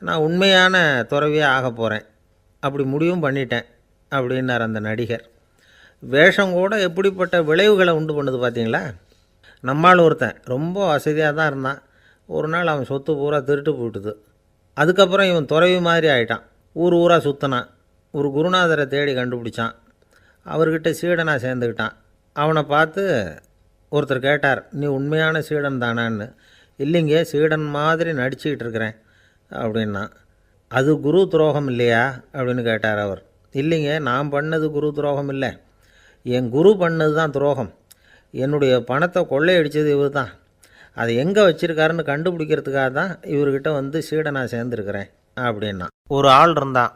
நான் உண்மையான துறவியாக ஆக போகிறேன், அப்படி முடிவும் பண்ணிட்டேன் அப்படின்னார் அந்த நடிகர். வேஷம் கூட எப்படிப்பட்ட விளைவுகளை உண்டு பண்ணுது பார்த்தீங்களா. நம்மால் ஒருத்தன் ரொம்ப வசதியாக தான் இருந்தான். ஒரு நாள் அவன் சொத்து பூரா திருட்டு போயிட்டுது. அதுக்கப்புறம் இவன் துறவி மாதிரி ஆகிட்டான். ஊர் ஊராக சுற்றினான். ஒரு குருநாதரை தேடி கண்டுபிடிச்சான். அவர்கிட்ட சீடனாக சேர்ந்துக்கிட்டான். அவனை பார்த்து ஒருத்தர் கேட்டார், நீ உண்மையான சீடன் தானான்னு. இல்லைங்க, சீடன் மாதிரி நடிச்சுக்கிட்டு இருக்கிறேன் அப்படின்னா. அது குரு துரோகம் இல்லையா அப்படின்னு கேட்டார் அவர். இல்லைங்க, நான் பண்ணது குரு துரோகம் இல்லை, என் குரு பண்ணது தான் துரோகம். என்னுடைய பணத்தை கொள்ளையடித்தது இவர் தான். அதை எங்கே வச்சுருக்காருன்னு கண்டுபிடிக்கிறதுக்காக தான் இவர்கிட்ட வந்து சீடனாக சேர்ந்துருக்கிறேன் அப்படின்னா. ஒரு ஆள் இருந்தான்,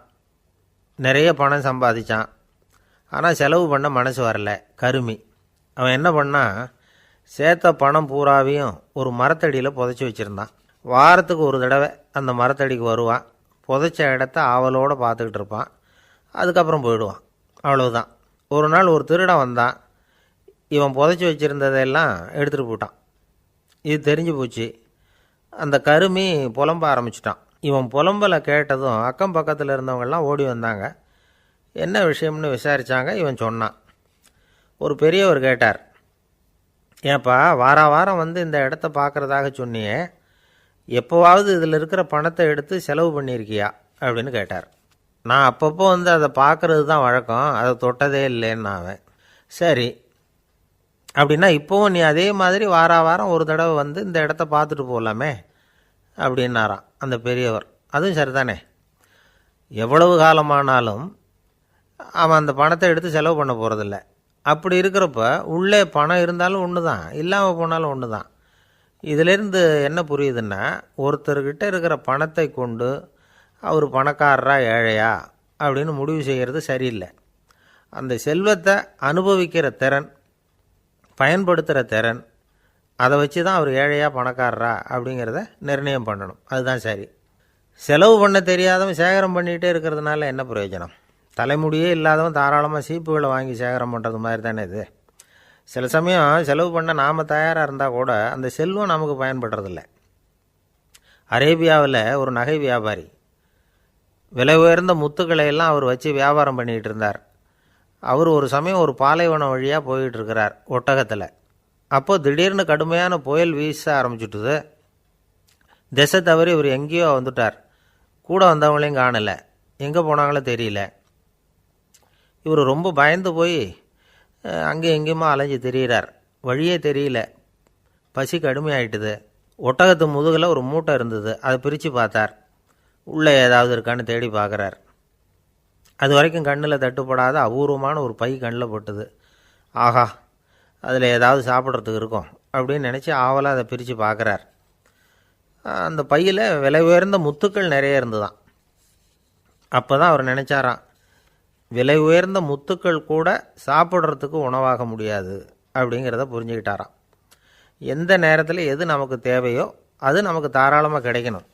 நிறைய பணம் சம்பாதிச்சான். ஆனால் செலவு பண்ண மனசு வரல, கருமி. அவன் என்ன பண்ணான், சேர்த்த பணம் பூராவையும் ஒரு மரத்தடியில் புதைச்சி வச்சுருந்தான். வாரத்துக்கு ஒரு தடவை அந்த மரத்தடிக்கு வருவான், புதைச்ச இடத்த ஆவலோடு பார்த்துக்கிட்டு இருப்பான், அதுக்கப்புறம் போயிடுவான். அவ்வளவுதான். ஒரு நாள் ஒரு திருடன் வந்தான், இவன் புதைச்சி வச்சுருந்ததெல்லாம் எடுத்துகிட்டு போட்டான். இது தெரிஞ்சு போச்சு. அந்த கருமி புலம்ப ஆரம்பிச்சிட்டான். இவன் புலம்பலை கேட்டதும் அக்கம் பக்கத்தில் இருந்தவங்கெல்லாம் ஓடி வந்தாங்க. என்ன விஷயம்னு விசாரித்தாங்க. இவன் சொன்னான். ஒரு பெரியவர் கேட்டார், ஏன்ப்பா வாரம் வந்து இந்த இடத்த பார்க்குறதாக சொன்னியே, எப்போவாவது இதில் இருக்கிற பணத்தை எடுத்து செலவு பண்ணியிருக்கியா அப்படின்னு கேட்டார். நான் அப்பப்போ வந்து அதை பார்க்குறது தான் வழக்கம், அதை தொட்டதே இல்லைன்னு அவன். சரி, அப்படின்னா இப்போவும் நீ அதே மாதிரி வாரம் ஒரு தடவை வந்து இந்த இடத்த பார்த்துட்டு போகலாமே அப்படின்னாராம் அந்த பெரியவர். அதுவும் சரிதானே, எவ்வளவு காலமானாலும் அவன் அந்த பணத்தை எடுத்து செலவு பண்ண போகிறதில்ல. அப்படி இருக்கிறப்ப உள்ளே பணம் இருந்தாலும் ஒன்று தான், இல்லாமல் போனாலும் ஒன்று தான். இதிலேருந்து என்ன புரியுதுன்னா, ஒருத்தர்கிட்ட இருக்கிற பணத்தை கொண்டு அவர் பணக்காரரா ஏழையா அப்படின்னு முடிவு செய்கிறது சரியில்லை. அந்த செல்வத்தை அனுபவிக்கிற திறன், பயன்படுத்துகிற திறன், அதை வச்சு தான் அவர் ஏழையா பணக்காரரா அப்படிங்கிறத நிர்ணயம் பண்ணணும். அதுதான் சரி. செலவு பண்ண தெரியாதவன் சேகரம் பண்ணிகிட்டே இருக்கிறதுனால என்ன பிரயோஜனம்? தலைமுடியே இல்லாதவன் தாராளமாக சீப்புகளை வாங்கி சேகரம் பண்ணுறது மாதிரி தானே இது. சில சமயம் செலவு பண்ண நாம் தயாராக இருந்தால் கூட அந்த செல்வம் நமக்கு பயன்படுறதில்ல. அரேபியாவில் ஒரு நகை வியாபாரி விலை உயர்ந்த முத்துக்களை எல்லாம் அவர் வச்சு வியாபாரம் பண்ணிகிட்டு இருந்தார். அவர் ஒரு சமயம் ஒரு பாலைவனம் வழியாக போயிட்டு இருக்கிறார் ஒட்டகத்தில். அப்போது திடீர்னு கடுமையான புயல் வீச ஆரம்பிச்சுட்டுது. திசை தவறி இவர் எங்கேயோ வந்துட்டார். கூட வந்தவங்களையும் காணலை, எங்கே போனாங்களோ தெரியல. இவர் ரொம்ப பயந்து போய் அங்கே எங்கேயுமா அலைஞ்சு திரியிறார். வழியே தெரியல, பசி கடுமையாயிட்டுது. ஒட்டகத்து முதுகில் ஒரு மூட்டை இருந்தது, அதை பிரித்து பார்த்தார். உள்ளே ஏதாவது இருக்கான்னு தேடி பார்க்குறார். அது வரைக்கும் கண்ணில் தட்டுப்படாத அபூர்வமான ஒரு பை கண்ணில் பட்டுது. ஆஹா, அதில் ஏதாவது சாப்பிட்றதுக்கு இருக்கும் அப்படின்னு நினச்சி ஆவலாக அதை பிரித்து பார்க்குறார். அந்த பையில் விலை உயர்ந்த முத்துக்கள் நிறைய இருந்துதான். அப்போ தான் அவர் நினச்சாராம், விலை உயர்ந்த முத்துக்கள் கூட சாப்பிட்றதுக்கு உணவாக முடியாது அப்படிங்கிறத புரிஞ்சுக்கிட்டாராம். எந்த நேரத்தில் எது நமக்கு தேவையோ அது நமக்கு தாராளமாக கிடைக்கணும்.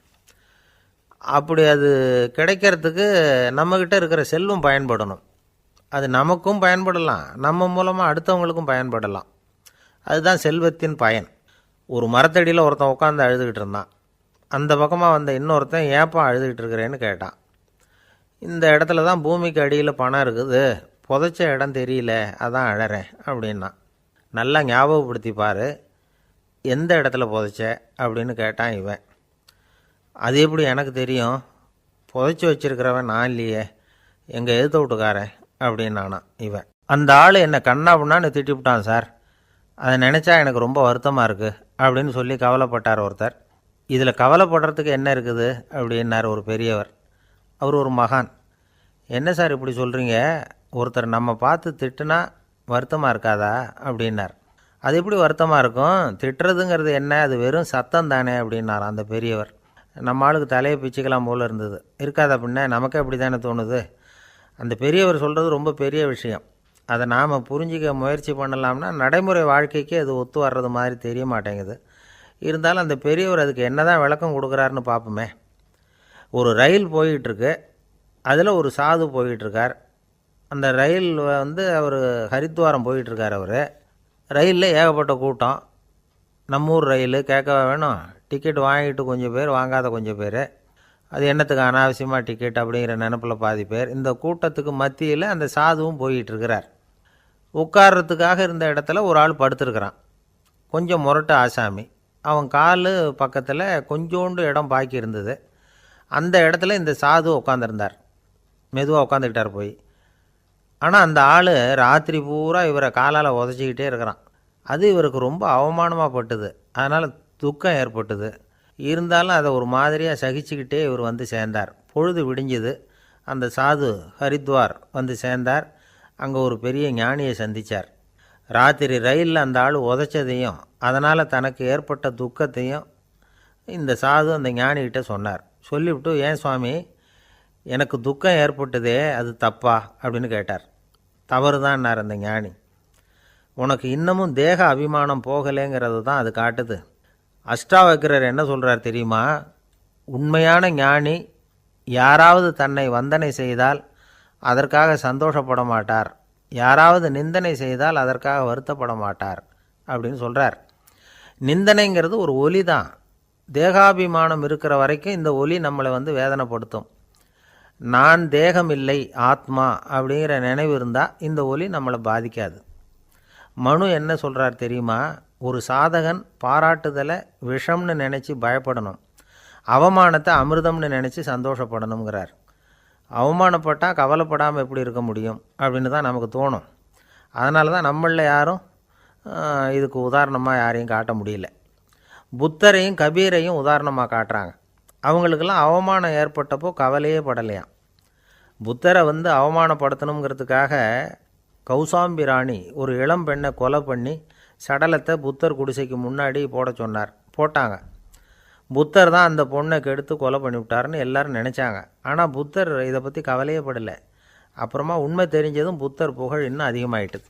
அப்படி அது கிடைக்கிறதுக்கு நம்மக்கிட்ட இருக்கிற செல்வம் பயன்படணும். அது நமக்கும் பயன்படலாம், நம்ம மூலமாக அடுத்தவங்களுக்கும் பயன்படலாம். அதுதான் செல்வத்தின் பயன். ஒரு மரத்தடியில் ஒருத்தன் உட்காந்து அழுதுகிட்டு இருந்தான். அந்த பக்கமாக வந்த இன்னொருத்தன் ஏப்பா அழுதுகிட்டு இருக்கிறேன்னு கேட்டான். இந்த இடத்துல தான் பூமிக்கு அடியில் பணம் இருக்குது, புதைச்ச இடம் தெரியல, அதான் அழறேன் அப்படின்னா. நல்லா ஞாபகப்படுத்தி பாரு, எந்த இடத்துல புதைச்ச அப்படின்னு கேட்டான் இவன். அது எப்படி எனக்கு தெரியும், புதைச்சி வச்சிருக்கிறவன் நான் இல்லையே, எங்கள் எதிர்த்த வீட்டுக்காரன் அப்படின்னானா இவன். அந்த ஆள் என்னை கண்ணா புண்ணான்னு திட்டிவிட்டான் சார், அதை நினச்சா எனக்கு ரொம்ப வருத்தமாக இருக்குது அப்படின்னு சொல்லி கவலைப்பட்டார் ஒருத்தர். இதில் கவலைப்படுறதுக்கு என்ன இருக்குது அப்படின்னார் ஒரு பெரியவர். அவர் ஒரு மகான். என்ன சார் இப்படி சொல்கிறீங்க, ஒருத்தர் நம்ம பார்த்து திட்டுனா வருத்தமாக இருக்காதா அப்படின்னார். அது எப்படி வருத்தமாக இருக்கும், திட்டுறதுங்கிறது என்ன, அது வெறும் சத்தம் தானே அப்படின்னார் அந்த பெரியவர். நம்ம ஆளுக்கு தலையை பிச்சுக்கலாம் போல் இருந்தது. இருக்காது அப்படின்னா நமக்கே அப்படி தானே தோணுது. அந்த பெரியவர் சொல்கிறது ரொம்ப பெரிய விஷயம். அதை நாம் புரிஞ்சிக்க முயற்சி பண்ணலாம்னா நடைமுறை வாழ்க்கைக்கு அது ஒத்து வர்றது மாதிரி தெரிய மாட்டேங்குது. இருந்தாலும் அந்த பெரியவர் அதுக்கு என்ன தான் விளக்கம் கொடுக்குறாருன்னு பார்ப்போமே. ஒரு ரயில் போயிட்டுருக்கு, அதில் ஒரு சாது போயிட்டுருக்கார். அந்த ரயில் வந்து அவர் ஹரித்வாரம் போயிட்டுருக்கார். அவர் ரயிலில் ஏகப்பட்ட கூட்டம். நம்ம ஊர் ரயில் கேட்க வேணும், டிக்கெட் வாங்கிட்டு கொஞ்சம் பேர், வாங்காத கொஞ்சம் பேர். அது என்னத்துக்கு அனாவசியமாக டிக்கெட் அப்படிங்கிற நினப்பில் பாதி பேர். இந்த கூட்டத்துக்கு மத்தியில் அந்த சாதுவும் போயிட்டுருக்கிறார். உட்கார்றதுக்காக இருந்த இடத்துல ஒரு ஆள் படுத்துருக்கிறான், கொஞ்சம் முரட்டு ஆசாமி. அவன் கால் பக்கத்தில் கொஞ்சோண்டு இடம் பாக்கி இருந்தது. அந்த இடத்துல இந்த சாது உட்காந்துருந்தார். மெதுவாக உட்காந்துக்கிட்டார் போய். ஆனால் அந்த ஆள் ராத்திரி பூரா இவரை காலால் உதச்சிக்கிட்டே இருக்கிறான். அது இவருக்கு ரொம்ப அவமானமாக பட்டுது. அதனால் துக்கம் ஏற்பட்டுது. இருந்தாலும் அதை ஒரு மாதிரியாக சகிச்சுக்கிட்டே இவர் வந்து சேர்ந்தார். பொழுது விடிஞ்சுது. அந்த சாது ஹரித்வார் வந்து சேர்ந்தார். அங்கே ஒரு பெரிய ஞானியை சந்தித்தார். ராத்திரி ரயிலில் அந்த ஆள் உதைச்சதையும் அதனால் தனக்கு ஏற்பட்ட துக்கத்தையும் இந்த சாது அந்த ஞானிகிட்ட சொன்னார். சொல்லிவிட்டு, ஏன் சுவாமி, எனக்கு துக்கம் ஏற்பட்டதே அது தப்பா அப்படின்னு கேட்டார். தவறு தான்னார் அந்த ஞானி. உனக்கு இன்னமும் தேக அபிமானம் போகலைங்கிறது தான் அது காட்டுது. அஷ்டாவக்கிரர் என்ன சொல்கிறார் தெரியுமா? உண்மையான ஞானி யாராவது தன்னை வந்தனை செய்தால் அதற்காக சந்தோஷப்பட மாட்டார், யாராவது நிந்தனை செய்தால் அதற்காக வருத்தப்பட மாட்டார் அப்படின்னு சொல்கிறார். நிந்தனைங்கிறது ஒரு ஒலி தான். தேகாபிமானம் இருக்கிற வரைக்கும் இந்த ஒலி நம்மளை வந்து வேதனைப்படுத்தும். நான் தேகம் இல்லை, ஆத்மா அப்படிங்கிற நினைவு இருந்தால் இந்த ஒலி நம்மளை பாதிக்காது. மனு என்ன சொல்கிறார் தெரியுமா? ஒரு சாதகன் பாராட்டுதலை விஷம்னு நினச்சி பயப்படணும், அவமானத்தை அமிர்தம்னு நினச்சி சந்தோஷப்படணுங்கிறார். அவமானப்பட்டால் கவலைப்படாமல் எப்படி இருக்க முடியும் அப்படின்னு தான் நமக்கு தோணும். அதனால தான் நம்மளில் யாரும் இதுக்கு உதாரணமாக யாரையும் காட்ட முடியல. புத்தரையும் கபீரையும் உதாரணமாக காட்டுறாங்க. அவங்களுக்கெல்லாம் அவமானம் ஏற்பட்டப்போ கவலையே படலையாம். புத்தரை வந்து அவமானப்படுத்தணுங்கிறதுக்காக கௌசாம்பி ராணி ஒரு இளம் பெண்ணை கொலை பண்ணி சடலத்தை புத்தர் குடிசைக்கு முன்னாடி போட சொன்னார். போட்டாங்க. புத்தர் தான் அந்த பொண்ணை கெடுத்து கொலை பண்ணிவிட்டாருன்னு எல்லாரும் நினச்சாங்க. ஆனால் புத்தர் இதை பற்றி கவலையே படலை. அப்புறமா உண்மை தெரிஞ்சதும் புத்தர் புகழ் இன்னும் அதிகமாகிட்டுது.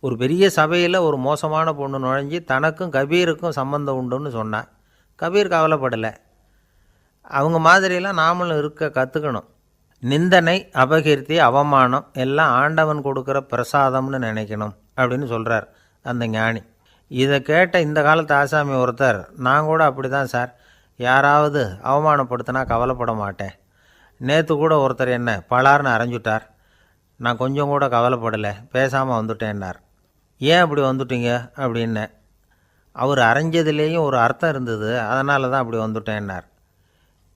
ஒரு பெரிய சபையில் ஒரு மோசமான பொண்ணு நுழைஞ்சி தனக்கும் கபீருக்கும் சம்பந்தம் உண்டுன்னு சொன்னான். கபீர் கவலைப்படலை. அவங்க மாதிரியெல்லாம் நாமளும் இருக்க கற்றுக்கணும். நிந்தனை, அபகீர்த்தி, அவமானம் எல்லாம் ஆண்டவன் கொடுக்குற பிரசாதம்னு நினைக்கணும் அப்படின்னு சொல்கிறார் அந்த ஞானி. இதை கேட்ட இந்த காலத்து ஆசாமி ஒருத்தர், நான் கூட அப்படி தான் சார், யாராவது அவமானப்படுத்தினா கவலைப்பட மாட்டேன். நேற்று கூட ஒருத்தர் என்ன பலார்னு அரைஞ்சுட்டார், நான் கொஞ்சம் கூட கவலைப்படலை, பேசாமல் வந்துட்டேன்னார். ஏன் அப்படி வந்துட்டீங்க அப்படின்னு. அவர் அரைஞ்சதுலேயும் ஒரு அர்த்தம் இருந்தது, அதனால தான் அப்படி வந்துட்டேன்னார்.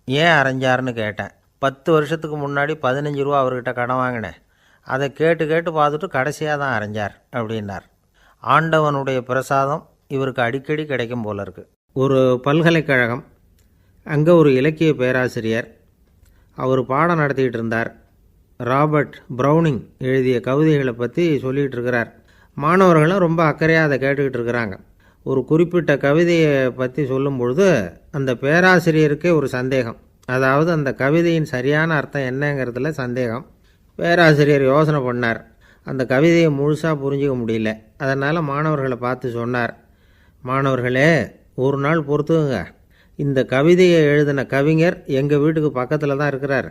ஏன் அரைஞ்சாருன்னு கேட்டேன். 10 வருஷத்துக்கு முன்னாடி 15 ரூபா அவர்கிட்ட கடன் வாங்கினேன், அதை கேட்டு கேட்டு பார்த்துட்டு கடைசியாக தான் அரைஞ்சார் அப்படின்னார். ஆண்டவனுடைய பிரசாதம் இவருக்கு அடிக்கடி கிடைக்கும் போல இருக்குது. ஒரு பல்கலைக்கழகம், அங்கே ஒரு இலக்கிய பேராசிரியர், அவர் பாடம் நடத்திக்கிட்டு இருந்தார். ராபர்ட் ப்ரௌனிங் எழுதிய கவிதைகளை பற்றி சொல்லிகிட்டு இருக்கிறார். மாணவர்களும் ரொம்ப அக்கறையாக அதை கேட்டுக்கிட்டு இருக்கிறாங்க. ஒரு குறிப்பிட்ட கவிதையை பற்றி சொல்லும் பொழுது அந்த பேராசிரியருக்கே ஒரு சந்தேகம். அதாவது அந்த கவிதையின் சரியான அர்த்தம் என்னங்கிறதுல சந்தேகம். பேராசிரியர் யோசனை பண்ணார். அந்த கவிதையை முழுசாக புரிஞ்சிக்க முடியல. அதனால் மாணவர்களை பார்த்து சொன்னார், மாணவர்களே, ஒரு நாள் பொறுத்துங்க, இந்த கவிதையை எழுதின கவிஞர் எங்கள் வீட்டுக்கு பக்கத்தில் தான் இருக்கிறார்.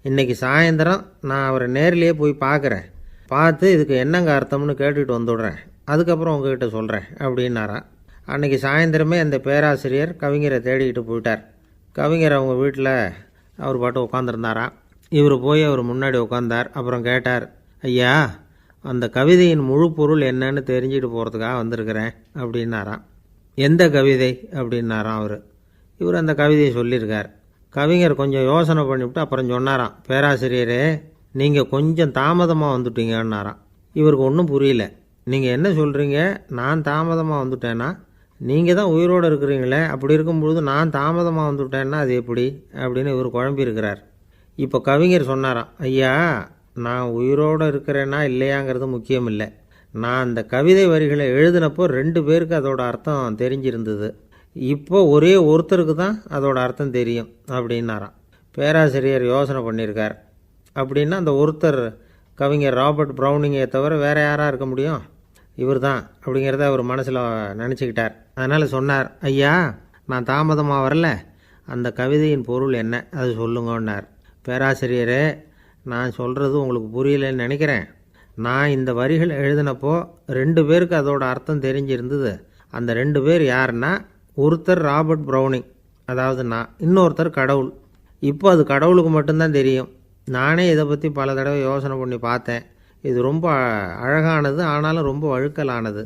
இன்றைக்கி சாயந்தரம் நான் அவரை நேரிலேயே போய் பார்க்குறேன், பார்த்து இதுக்கு என்னங்க அர்த்தம்னு கேட்டுக்கிட்டு வந்துவிடுறேன், அதுக்கப்புறம் உங்ககிட்ட சொல்கிறேன் அப்படின்னாராம். அன்றைக்கி சாயந்தரமே அந்த பேராசிரியர் கவிஞரை தேடிக்கிட்டு போயிட்டார். கவிஞர் அவங்க வீட்டில் அவர் பாட்டு உட்காந்துருந்தாராம். இவர் போய் அவர் முன்னாடி உட்காந்தார். அப்புறம் கேட்டார், ஐயா, அந்த கவிதையின் முழு பொருள் என்னன்னு தெரிஞ்சுட்டு போகிறதுக்காக வந்திருக்கிறேன் அப்படின்னாராம். எந்த கவிதை அப்படின்னாராம் அவர். இவர் அந்த கவிதையை சொல்லியிருக்கார். கவிஞர் கொஞ்சம் யோசனை பண்ணிவிட்டு அப்புறம் சொன்னாராம், பேராசிரியரே, நீங்கள் கொஞ்சம் தாமதமாக வந்துட்டீங்கன்னாராம். இவருக்கு ஒன்றும் புரியல. நீங்கள் என்ன சொல்கிறீங்க? நான் தாமதமாக வந்துட்டேன்னா? நீங்கள் தான் உயிரோடு இருக்கிறீங்களே, அப்படி இருக்கும்பொழுது நான் தாமதமாக வந்துவிட்டேன்னா அது எப்படி அப்படின்னு இவர் குழம்பியிருக்கிறார். இப்போ கவிஞர் சொன்னாராம், ஐயா, நான் உயிரோடு இருக்கிறேன்னா இல்லையாங்கிறது முக்கியம் இல்லை. நான் அந்த கவிதை வரிகளை எழுதினப்போ 2 பேருக்கு அதோட அர்த்தம் தெரிஞ்சிருந்தது. இப்போ ஒரே ஒருத்தருக்கு தான் அதோட அர்த்தம் தெரியும் அப்படின்னாராம். பேராசிரியர் யோசனை பண்ணியிருக்கார். அப்படின்னா அந்த ஒருத்தர் கவிஞர் ராபர்ட் ப்ரௌனிங்கை தவிர வேறு யாராக இருக்க முடியும்? இவர் தான் அப்படிங்கிறத அவர் மனசில் நினச்சிக்கிட்டார். அதனால் சொன்னார், ஐயா, நான் தாமதமாக வரல, அந்த கவிதையின் பொருள் என்ன அது சொல்லுங்கன்னார். பேராசிரியரே, நான் சொல்கிறது உங்களுக்கு புரியலைன்னு நினைக்கிறேன். நான் இந்த வரிகள் எழுதினப்போ 2 பேருக்கு அதோட அர்த்தம் தெரிஞ்சிருந்தது. அந்த 2 பேர் யாருன்னா, ஒருத்தர் ராபர்ட் ப்ரௌனிங், அதாவது நான், இன்னொருத்தர் கடவுள். இப்போ அது கடவுளுக்கு மட்டும்தான் தெரியும். நானே இதை பற்றி பல தடவை யோசனை பண்ணி பார்த்தேன். இது ரொம்ப அழகானது, ஆனாலும் ரொம்ப வழுக்கலானது.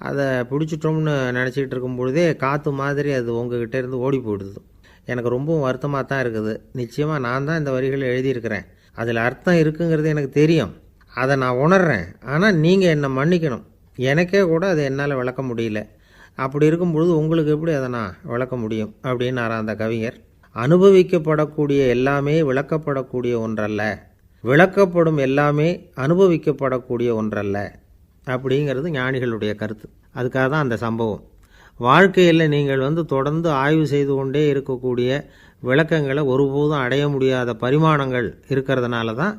அதை பிடிச்சிட்டோம்னு நினச்சிக்கிட்டு இருக்கும் பொழுதே காற்று மாதிரி அது உங்ககிட்ட இருந்து ஓடி போயிடுது. எனக்கு ரொம்பவும் வருத்தமாக தான் இருக்குது. நிச்சயமாக நான் தான் இந்த வரிகளை எழுதியிருக்கிறேன், அதில் அர்த்தம் இருக்குங்கிறது எனக்கு தெரியும். அதை நான் உணர்றேன். ஆனால் நீங்கள் என்னை மன்னிக்கணும். எனக்கே கூட அதை என்னால் விளக்க முடியல. அப்படி இருக்கும்பொழுது உங்களுக்கு எப்படி அதை நான் விளக்க முடியும் அப்படின்னாரா அந்த கவிஞர். அனுபவிக்கப்படக்கூடிய எல்லாமே விளக்கப்படக்கூடிய ஒன்றல்ல, விளக்கப்படும் எல்லாமே அனுபவிக்கப்படக்கூடிய ஒன்றல்ல அப்படிங்கிறது ஞானிகளுடைய கருத்து. அதுக்காக தான் அந்த சம்பவம். வாழ்க்கையில் நீங்கள் தொடர்ந்து ஆய்வு செய்து கொண்டே இருக்கக்கூடிய விளக்கங்களை ஒருபோதும் அடைய முடியாத பரிமாணங்கள் இருக்கிறதுனால தான்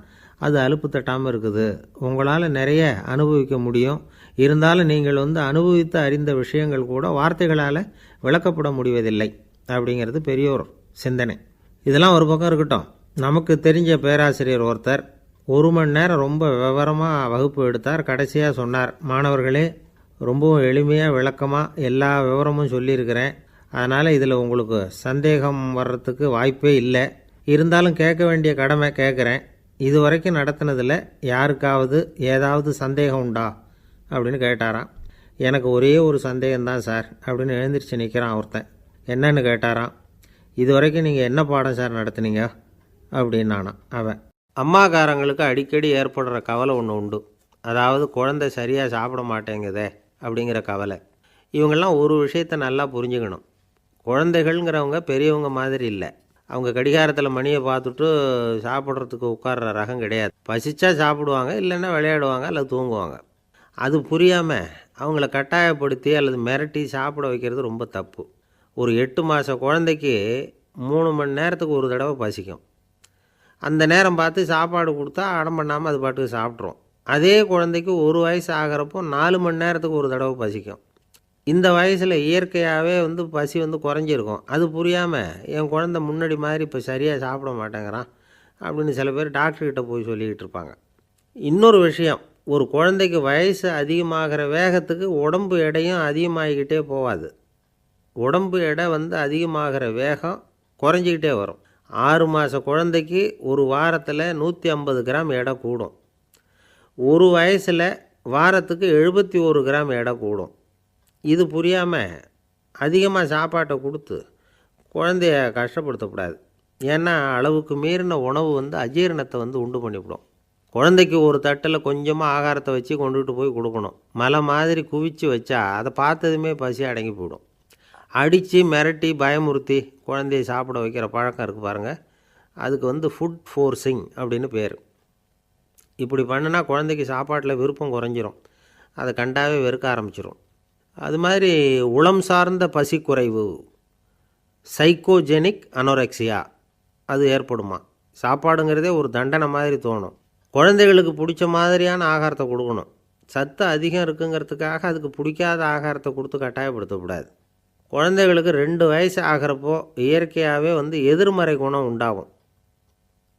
அது அலுப்பு தட்டாமல் இருக்குது. உங்களால் நிறைய அனுபவிக்க முடியும், இருந்தாலும் நீங்கள் அனுபவித்து அறிந்த விஷயங்கள் கூட வார்த்தைகளால் விளக்கப்பட முடிவதில்லை அப்படிங்கிறது பெரியோர் சிந்தனை. இதெல்லாம் ஒரு பக்கம் இருக்கட்டும். நமக்கு தெரிஞ்ச பேராசிரியர் ஒருத்தர் 1 மணி நேரம் ரொம்ப விவரமாக வகுப்பு எடுத்தார். கடைசியாக சொன்னார், மாணவர்களே, ரொம்பவும் எளிமையாக விளக்கமாக எல்லா விவரமும் சொல்லியிருக்கிறேன். அதனால் இதில் உங்களுக்கு சந்தேகம் வர்றதுக்கு வாய்ப்பே இல்லை. இருந்தாலும் கேட்க வேண்டிய கடமை கேட்குறேன். இது வரைக்கும் நடத்தினதில் யாருக்காவது ஏதாவது சந்தேகம் உண்டா அப்படின்னு கேட்டாராம். எனக்கு ஒரே ஒரு சந்தேகம்தான் சார் அப்படின்னு எழுந்திரிச்சு நிற்கிறான் ஒருத்தன். என்னன்னு கேட்டாராம். இது வரைக்கும் நீங்கள் என்ன பாடம் சார் நடத்துனீங்க அப்படின்னானான் அவன். அம்மாக்காரங்களுக்கு அடிக்கடி ஏற்படுற கவலை ஒன்று உண்டு. அதாவது குழந்தை சரியாக சாப்பிட மாட்டேங்குதே அப்படிங்கிற கவலை. இவங்கெல்லாம் ஒரு விஷயத்தை நல்லா புரிஞ்சுக்கணும். குழந்தைகள்ங்கிறவங்க பெரியவங்க மாதிரி இல்லை. அவங்க கடிகாரத்தில் மணியை பார்த்துட்டு சாப்பிட்றதுக்கு உட்கார்ற ரகம் கிடையாது. பசிச்சா சாப்பிடுவாங்க, இல்லைன்னா விளையாடுவாங்க அல்லது தூங்குவாங்க. அது புரியாமல் அவங்கள கட்டாயப்படுத்தி அல்லது மிரட்டி சாப்பிட வைக்கிறது ரொம்ப தப்பு. ஒரு 8 மாத குழந்தைக்கு 3 மணி நேரத்துக்கு ஒரு தடவை பசிக்கும். அந்த நேரம் பார்த்து சாப்பாடு கொடுத்தா அடம் பண்ணாமல் அது பாட்டுக்கு சாப்பிட்றோம். அதே குழந்தைக்கு 1 வயசு ஆகிறப்போ 4 மணி நேரத்துக்கு ஒரு தடவை பசிக்கும். இந்த வயசில் இயற்கையாகவே பசி குறைஞ்சிருக்கும். அது புரியாமல் என் குழந்தை முன்னாடி மாதிரி இப்போ சரியாக சாப்பிட மாட்டேங்கிறான் அப்படின்னு சில பேர் டாக்டர்கிட்ட போய் சொல்லிக்கிட்டு இருப்பாங்க. இன்னொரு விஷயம், ஒரு குழந்தைக்கு வயசு அதிகமாகிற வேகத்துக்கு உடம்பு எடையும் அதிகமாகிக்கிட்டே போகாது. உடம்பு எடை அதிகமாகிற வேகம் குறைஞ்சிக்கிட்டே வரும். 6 மாத குழந்தைக்கு ஒரு வாரத்தில் 150 கிராம் எடை கூடும். ஒரு வயசில் வாரத்துக்கு 71 கிராம் எடை கூடும். இது புரியாமல் அதிகமாக சாப்பாட்டை கொடுத்து குழந்தைய கஷ்டப்படுத்தக்கூடாது. ஏன்னா அளவுக்கு மீறின உணவு அஜீரணத்தை உண்டு பண்ணிவிடும். குழந்தைக்கு ஒரு தட்டில் கொஞ்சமாக ஆகாரத்தை வச்சு கொண்டுகிட்டு போய் கொடுக்கணும். மலை மாதிரி குவிச்சு வச்சா அதை பார்த்ததுமே பசி அடங்கி போயிடும். அடித்து மிரட்டி பயமுறுத்தி குழந்தைய சாப்பிட வைக்கிற பழக்கம் இருக்குது பாருங்கள். அதுக்கு ஃபுட் ஃபோர்ஸிங் அப்படின்னு பேர். இப்படி பண்ணினா குழந்தைக்கு சாப்பாட்டில் விருப்பம் குறைஞ்சிரும். அதை கண்டாவே வெறுக்க ஆரம்பிச்சிடும். அது மாதிரி உளம் சார்ந்த பசி குறைவு, சைக்கோஜெனிக் அனோரெக்சியா, அது ஏற்படுமா. சாப்பாடுங்கிறதே ஒரு தண்டனை மாதிரி தோணும். குழந்தைகளுக்கு பிடிச்ச மாதிரியான ஆகாரத்தை கொடுக்கணும். சத்து அதிகம் இருக்குங்கிறதுக்காக அதுக்கு பிடிக்காத ஆகாரத்தை கொடுத்து கட்டாயப்படுத்தக்கூடாது. குழந்தைகளுக்கு 2 வயசு ஆகிறப்போ இயற்கையாகவே எதிர்மறை குணம் உண்டாகும்.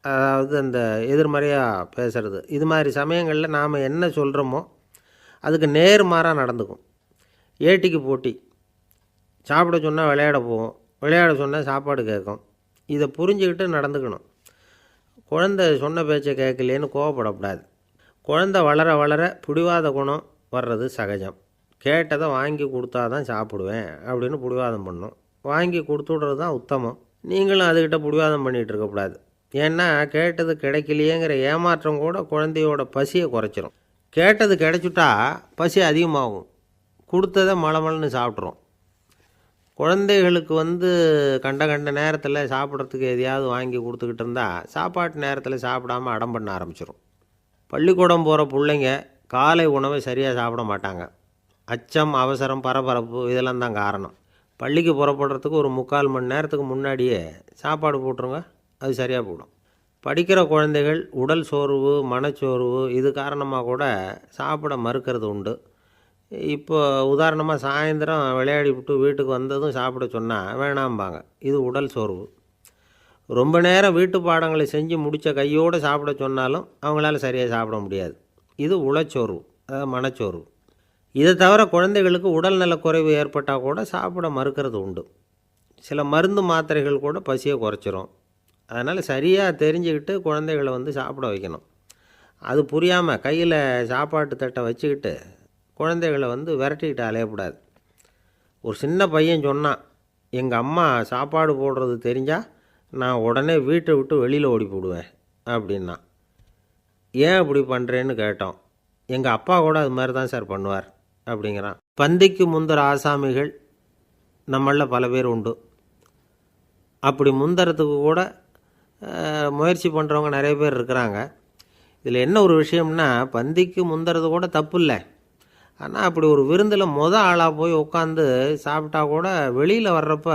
அதாவது அந்த எதிர்மறையாக பேசுகிறது. இது மாதிரி சமயங்களில் நாம் என்ன சொல்கிறோமோ அதுக்கு நேர்மாறாக நடந்துக்கும். ஏட்டிக்கு போட்டி. சாப்பிட சொன்னால் விளையாட போகும், விளையாட சொன்னால் சாப்பாடு கேட்கும். இதை புரிஞ்சுக்கிட்டு நடந்துக்கணும். குழந்தை சொன்ன பேச்சை கேட்கலேன்னு கோவப்படக்கூடாது. குழந்தை வளர வளர பிடிவாத குணம் வர்றது சகஜம். கேட்டதை வாங்கி கொடுத்தா தான் சாப்பிடுவேன் அப்படின்னு பிடிவாதம் பண்ணும். வாங்கி கொடுத்துடுறது தான் உத்தமம். நீங்களும் அதுக்கிட்ட பிடிவாதம் பண்ணிகிட்டு இருக்கக்கூடாது. ஏன்னா கேட்டது கிடைக்கலையேங்கிற ஏமாற்றம் கூட குழந்தையோட பசியை குறைச்சிரும். கேட்டது கிடைச்சிட்டா பசி அதிகமாகும். கொடுத்ததை மலமலன்னு சாப்பிட்றோம். குழந்தைகளுக்கு கண்ட நேரத்தில் சாப்பிட்றதுக்கு எதையாவது வாங்கி கொடுத்துக்கிட்டு இருந்தால் சாப்பாட்டு நேரத்தில் சாப்பிடாமல் அடம் பண்ண ஆரம்பிச்சிடும். பள்ளிக்கூடம் போகிற பிள்ளைங்க காலை உணவை சரியாக சாப்பிட மாட்டாங்க. அச்சம், அவசரம், பரபரப்பு இதெல்லாம் தான் காரணம். பள்ளிக்கு புறப்படுறதுக்கு ஒரு 3/4 மணி நேரத்துக்கு முன்னாடியே சாப்பாடு போட்டுருங்க, அது சரியாக போயிடும். படிக்கிற குழந்தைகள் உடல் சோர்வு, மனச்சோர்வு இது காரணமாக கூட சாப்பிட மறுக்கிறது உண்டு. இப்போ உதாரணமாக சாயந்தரம் விளையாடி விட்டு வீட்டுக்கு வந்ததும் சாப்பிட சொன்னால் வேணாம்பாங்க. இது உடல் சோர்வு. ரொம்ப நேரம் வீட்டு பாடங்களை செஞ்சு முடித்த கையோடு சாப்பிட சொன்னாலும் அவங்களால சரியாக சாப்பிட முடியாது. இது உளச்சோர்வு, அதாவது மனச்சோர்வு. இதை தவிர குழந்தைகளுக்கு உடல் நலக்குறைவு ஏற்பட்டால் கூட சாப்பிட மறுக்கிறது உண்டு. சில மருந்து மாத்திரைகள் கூட பசியை குறைச்சிரும். அதனால் சரியாக தெரிஞ்சுக்கிட்டு குழந்தைகளை சாப்பிட வைக்கணும். அது புரியாமல் கையில் சாப்பாட்டு தட்டை வச்சுக்கிட்டு குழந்தைகளை விரட்டிக்கிட்டு அலையக்கூடாது. ஒரு சின்ன பையன் சொன்னான், எங்கள் அம்மா சாப்பாடு போடுறது தெரிஞ்சால் நான் உடனே வீட்டை விட்டு வெளியில் ஓடி போடுவேன் அப்படின்னா. ஏன் அப்படி பண்ணுறேன்னு கேட்டோம். எங்கள் அப்பா கூட அது மாதிரி தான் சார் பண்ணுவார் அப்படிங்கிறான். பந்திக்கு முந்துற ஆசாமிகள் நம்மளில் பல பேர் உண்டு. அப்படி முந்தறதுக்கு கூட முயற்சி பண்ணுறவங்க நிறைய பேர் இருக்கிறாங்க. இதில் என்ன ஒரு விஷயம்னா, பந்திக்கு முந்துறது கூட தப்பு இல்லை. ஆனால் அப்படி ஒரு விருந்தில் ஆளாக போய் உட்காந்து சாப்பிட்டா கூட வெளியில் வர்றப்ப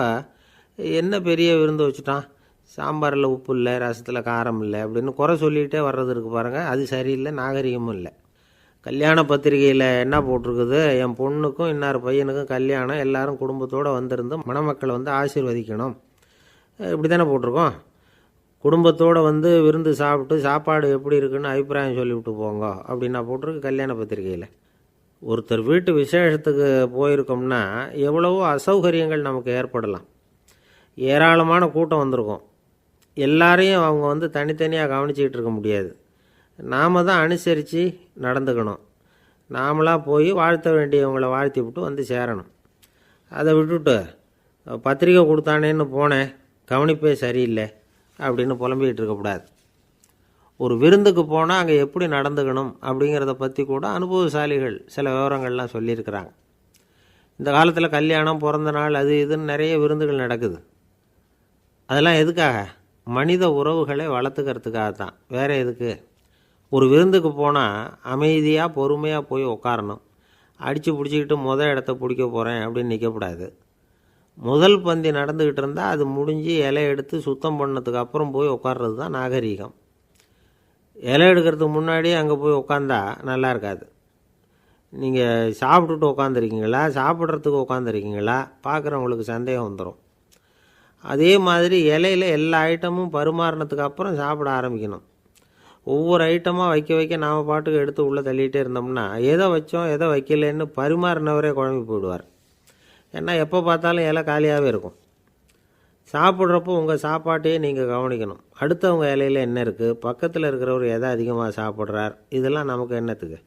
என்ன பெரிய விருந்து வச்சுட்டான், சாம்பாரில் உப்பு இல்லை, ரசத்தில் காரம் இல்லை அப்படின்னு குறை சொல்லிகிட்டே வர்றது இருக்குது பாருங்கள். அது சரியில்லை, நாகரிகமும் இல்லை. கல்யாண பத்திரிகையில் என்ன போட்டிருக்குது, என் பொண்ணுக்கும் இன்னார் பையனுக்கும் கல்யாணம், எல்லாரும் குடும்பத்தோடு வந்திருந்து மணமக்களை வந்து ஆசீர்வதிக்கணும், இப்படி தானே போட்டிருக்கோம். குடும்பத்தோடு வந்து விருந்து சாப்பிட்டு சாப்பாடு எப்படி இருக்குன்னு அபிப்பிராயம் சொல்லிவிட்டு போங்க அப்படின்னா போட்டிருக்கு கல்யாண பத்திரிகையில். ஒருத்தர் வீட்டு விசேஷத்துக்கு போயிருக்கோம்னா எவ்வளவோ அசௌகரியங்கள் நமக்கு ஏற்படலாம். ஏராளமான கூட்டம் வந்திருக்கும். எல்லாரையும் அவங்க வந்து தனித்தனியாக கவனிச்சிக்கிட்டு இருக்க முடியாது. நாம் தான் அனுசரித்து நடந்துக்கணும். நாமளாக போய் வாழ்த்த வேண்டியவங்களை வாழ்த்தி விட்டு வந்து சேரணும். அதை விட்டுட்டு பத்திரிக்கை கொடுத்தானேன்னு போனேன், கவனிப்பே சரியில்லை அப்படின்னு புலம்பிக்கிட்டு இருக்கக்கூடாது. ஒரு விருந்துக்கு போனால் அங்கே எப்படி நடந்துக்கணும் அப்படிங்கிறத பற்றி கூட அனுபவசாலிகள் சில விவரங்கள்லாம் சொல்லியிருக்கிறாங்க. இந்த காலத்தில் கல்யாணம், பிறந்த நாள், அது இதுன்னு நிறைய விருந்துகள் நடக்குது. அதெல்லாம் எதுக்காக? மனித உறவுகளை வளர்த்துக்கிறதுக்காக தான், வேறு எதுக்கு? ஒரு விருந்துக்கு போனால் அமைதியாக பொறுமையாக போய் உட்காரணும். அடித்து பிடிச்சிக்கிட்டு இடத்த பிடிக்க போகிறேன் அப்படின்னு நிற்கக்கூடாது. முதல் பந்தி நடந்துக்கிட்டு இருந்தால் அது முடிஞ்சு இலை எடுத்து சுத்தம் பண்ணதுக்கு அப்புறம் போய் உட்கார்றது தான் நாகரீகம். இலை எடுக்கிறதுக்கு முன்னாடி அங்கே போய் உட்காந்தா நல்லா இருக்காது. நீங்கள் சாப்பிட்டுட்டு உட்காந்துருக்கீங்களா, சாப்பிட்றதுக்கு உட்காந்துருக்கீங்களா, பார்க்குறவங்களுக்கு சந்தேகம் வந்துடும். அதே மாதிரி இலையில் எல்லா ஐட்டமும் பரிமாறினதுக்கு அப்புறம் சாப்பிட ஆரம்பிக்கணும். ஒவ்வொரு ஐட்டமாக வைக்க வைக்க நாம் பாட்டுக்கு எடுத்து உள்ளே தள்ளிகிட்டே இருந்தோம்னா எதை வச்சோம் எதை வைக்கலன்னு பரிமாறினவரே குழம்பி போயிடுவார். ஏன்னா எப்போ பார்த்தாலும் இலை காலியாகவே இருக்கும். சாப்பிட்றப்போ உங்கள் சாப்பாட்டையே நீங்கள் கவனிக்கணும். அடுத்தவங்க இலையில் என்ன இருக்குது, பக்கத்தில் இருக்கிறவர் எதை அதிகமாக சாப்பிட்றார், இதெல்லாம் நமக்கு என்னத்துக்கு?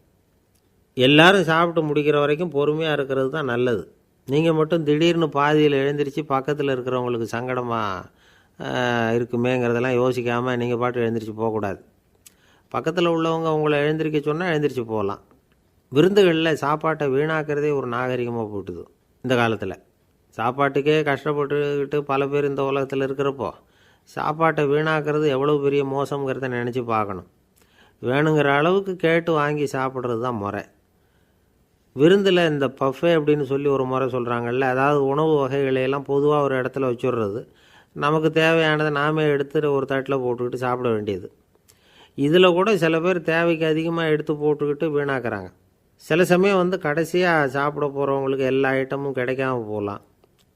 எல்லோரும் சாப்பிட்டு முடிக்கிற வரைக்கும் பொறுமையாக இருக்கிறது தான் நல்லது. நீங்கள் மட்டும் திடீர்னு பாதியில் எழுந்திரிச்சு பக்கத்தில் இருக்கிறவங்களுக்கு சங்கடமாக இருக்குமேங்கிறதெல்லாம் யோசிக்காமல் நீங்கள் பாட்டு எழுந்திரிச்சு போகக்கூடாது. பக்கத்தில் உள்ளவங்க உங்களை எழுந்திரிக்க சொன்னால் எழுந்திரிச்சு போகலாம். விருந்துகளில் சாப்பாட்டை வீணாக்கிறதே ஒரு நாகரிகமாக போட்டுது இந்த காலத்தில். சாப்பாட்டுக்கே கஷ்டப்பட்டுக்கிட்டு பல பேர் இந்த உலகத்தில் இருக்கிறப்போ சாப்பாட்டை வீணாக்கிறது எவ்வளோ பெரிய மோசங்கிறத நினச்சி பார்க்கணும். வேணுங்கிற அளவுக்கு கேட்டு வாங்கி சாப்பிட்றது தான் முறை. விருந்தில் இந்த பஃபே அப்படின்னு சொல்லி ஒரு முறை சொல்கிறாங்கல்ல, அதாவது உணவு வகைகளையெல்லாம் பொதுவாக ஒரு இடத்துல வச்சுடுறது, நமக்கு தேவையானதை நாமே எடுத்து ஒரு தட்டில் போட்டுக்கிட்டு சாப்பிட வேண்டியது. இதில் கூட சில பேர் தேவைக்கு அதிகமாக எடுத்து போட்டுக்கிட்டு வீணாக்குறாங்க. சில சமயம் வந்து கடைசியாக சாப்பிட போகிறவங்களுக்கு எல்லா ஐட்டமும் கிடைக்காம போகலாம்.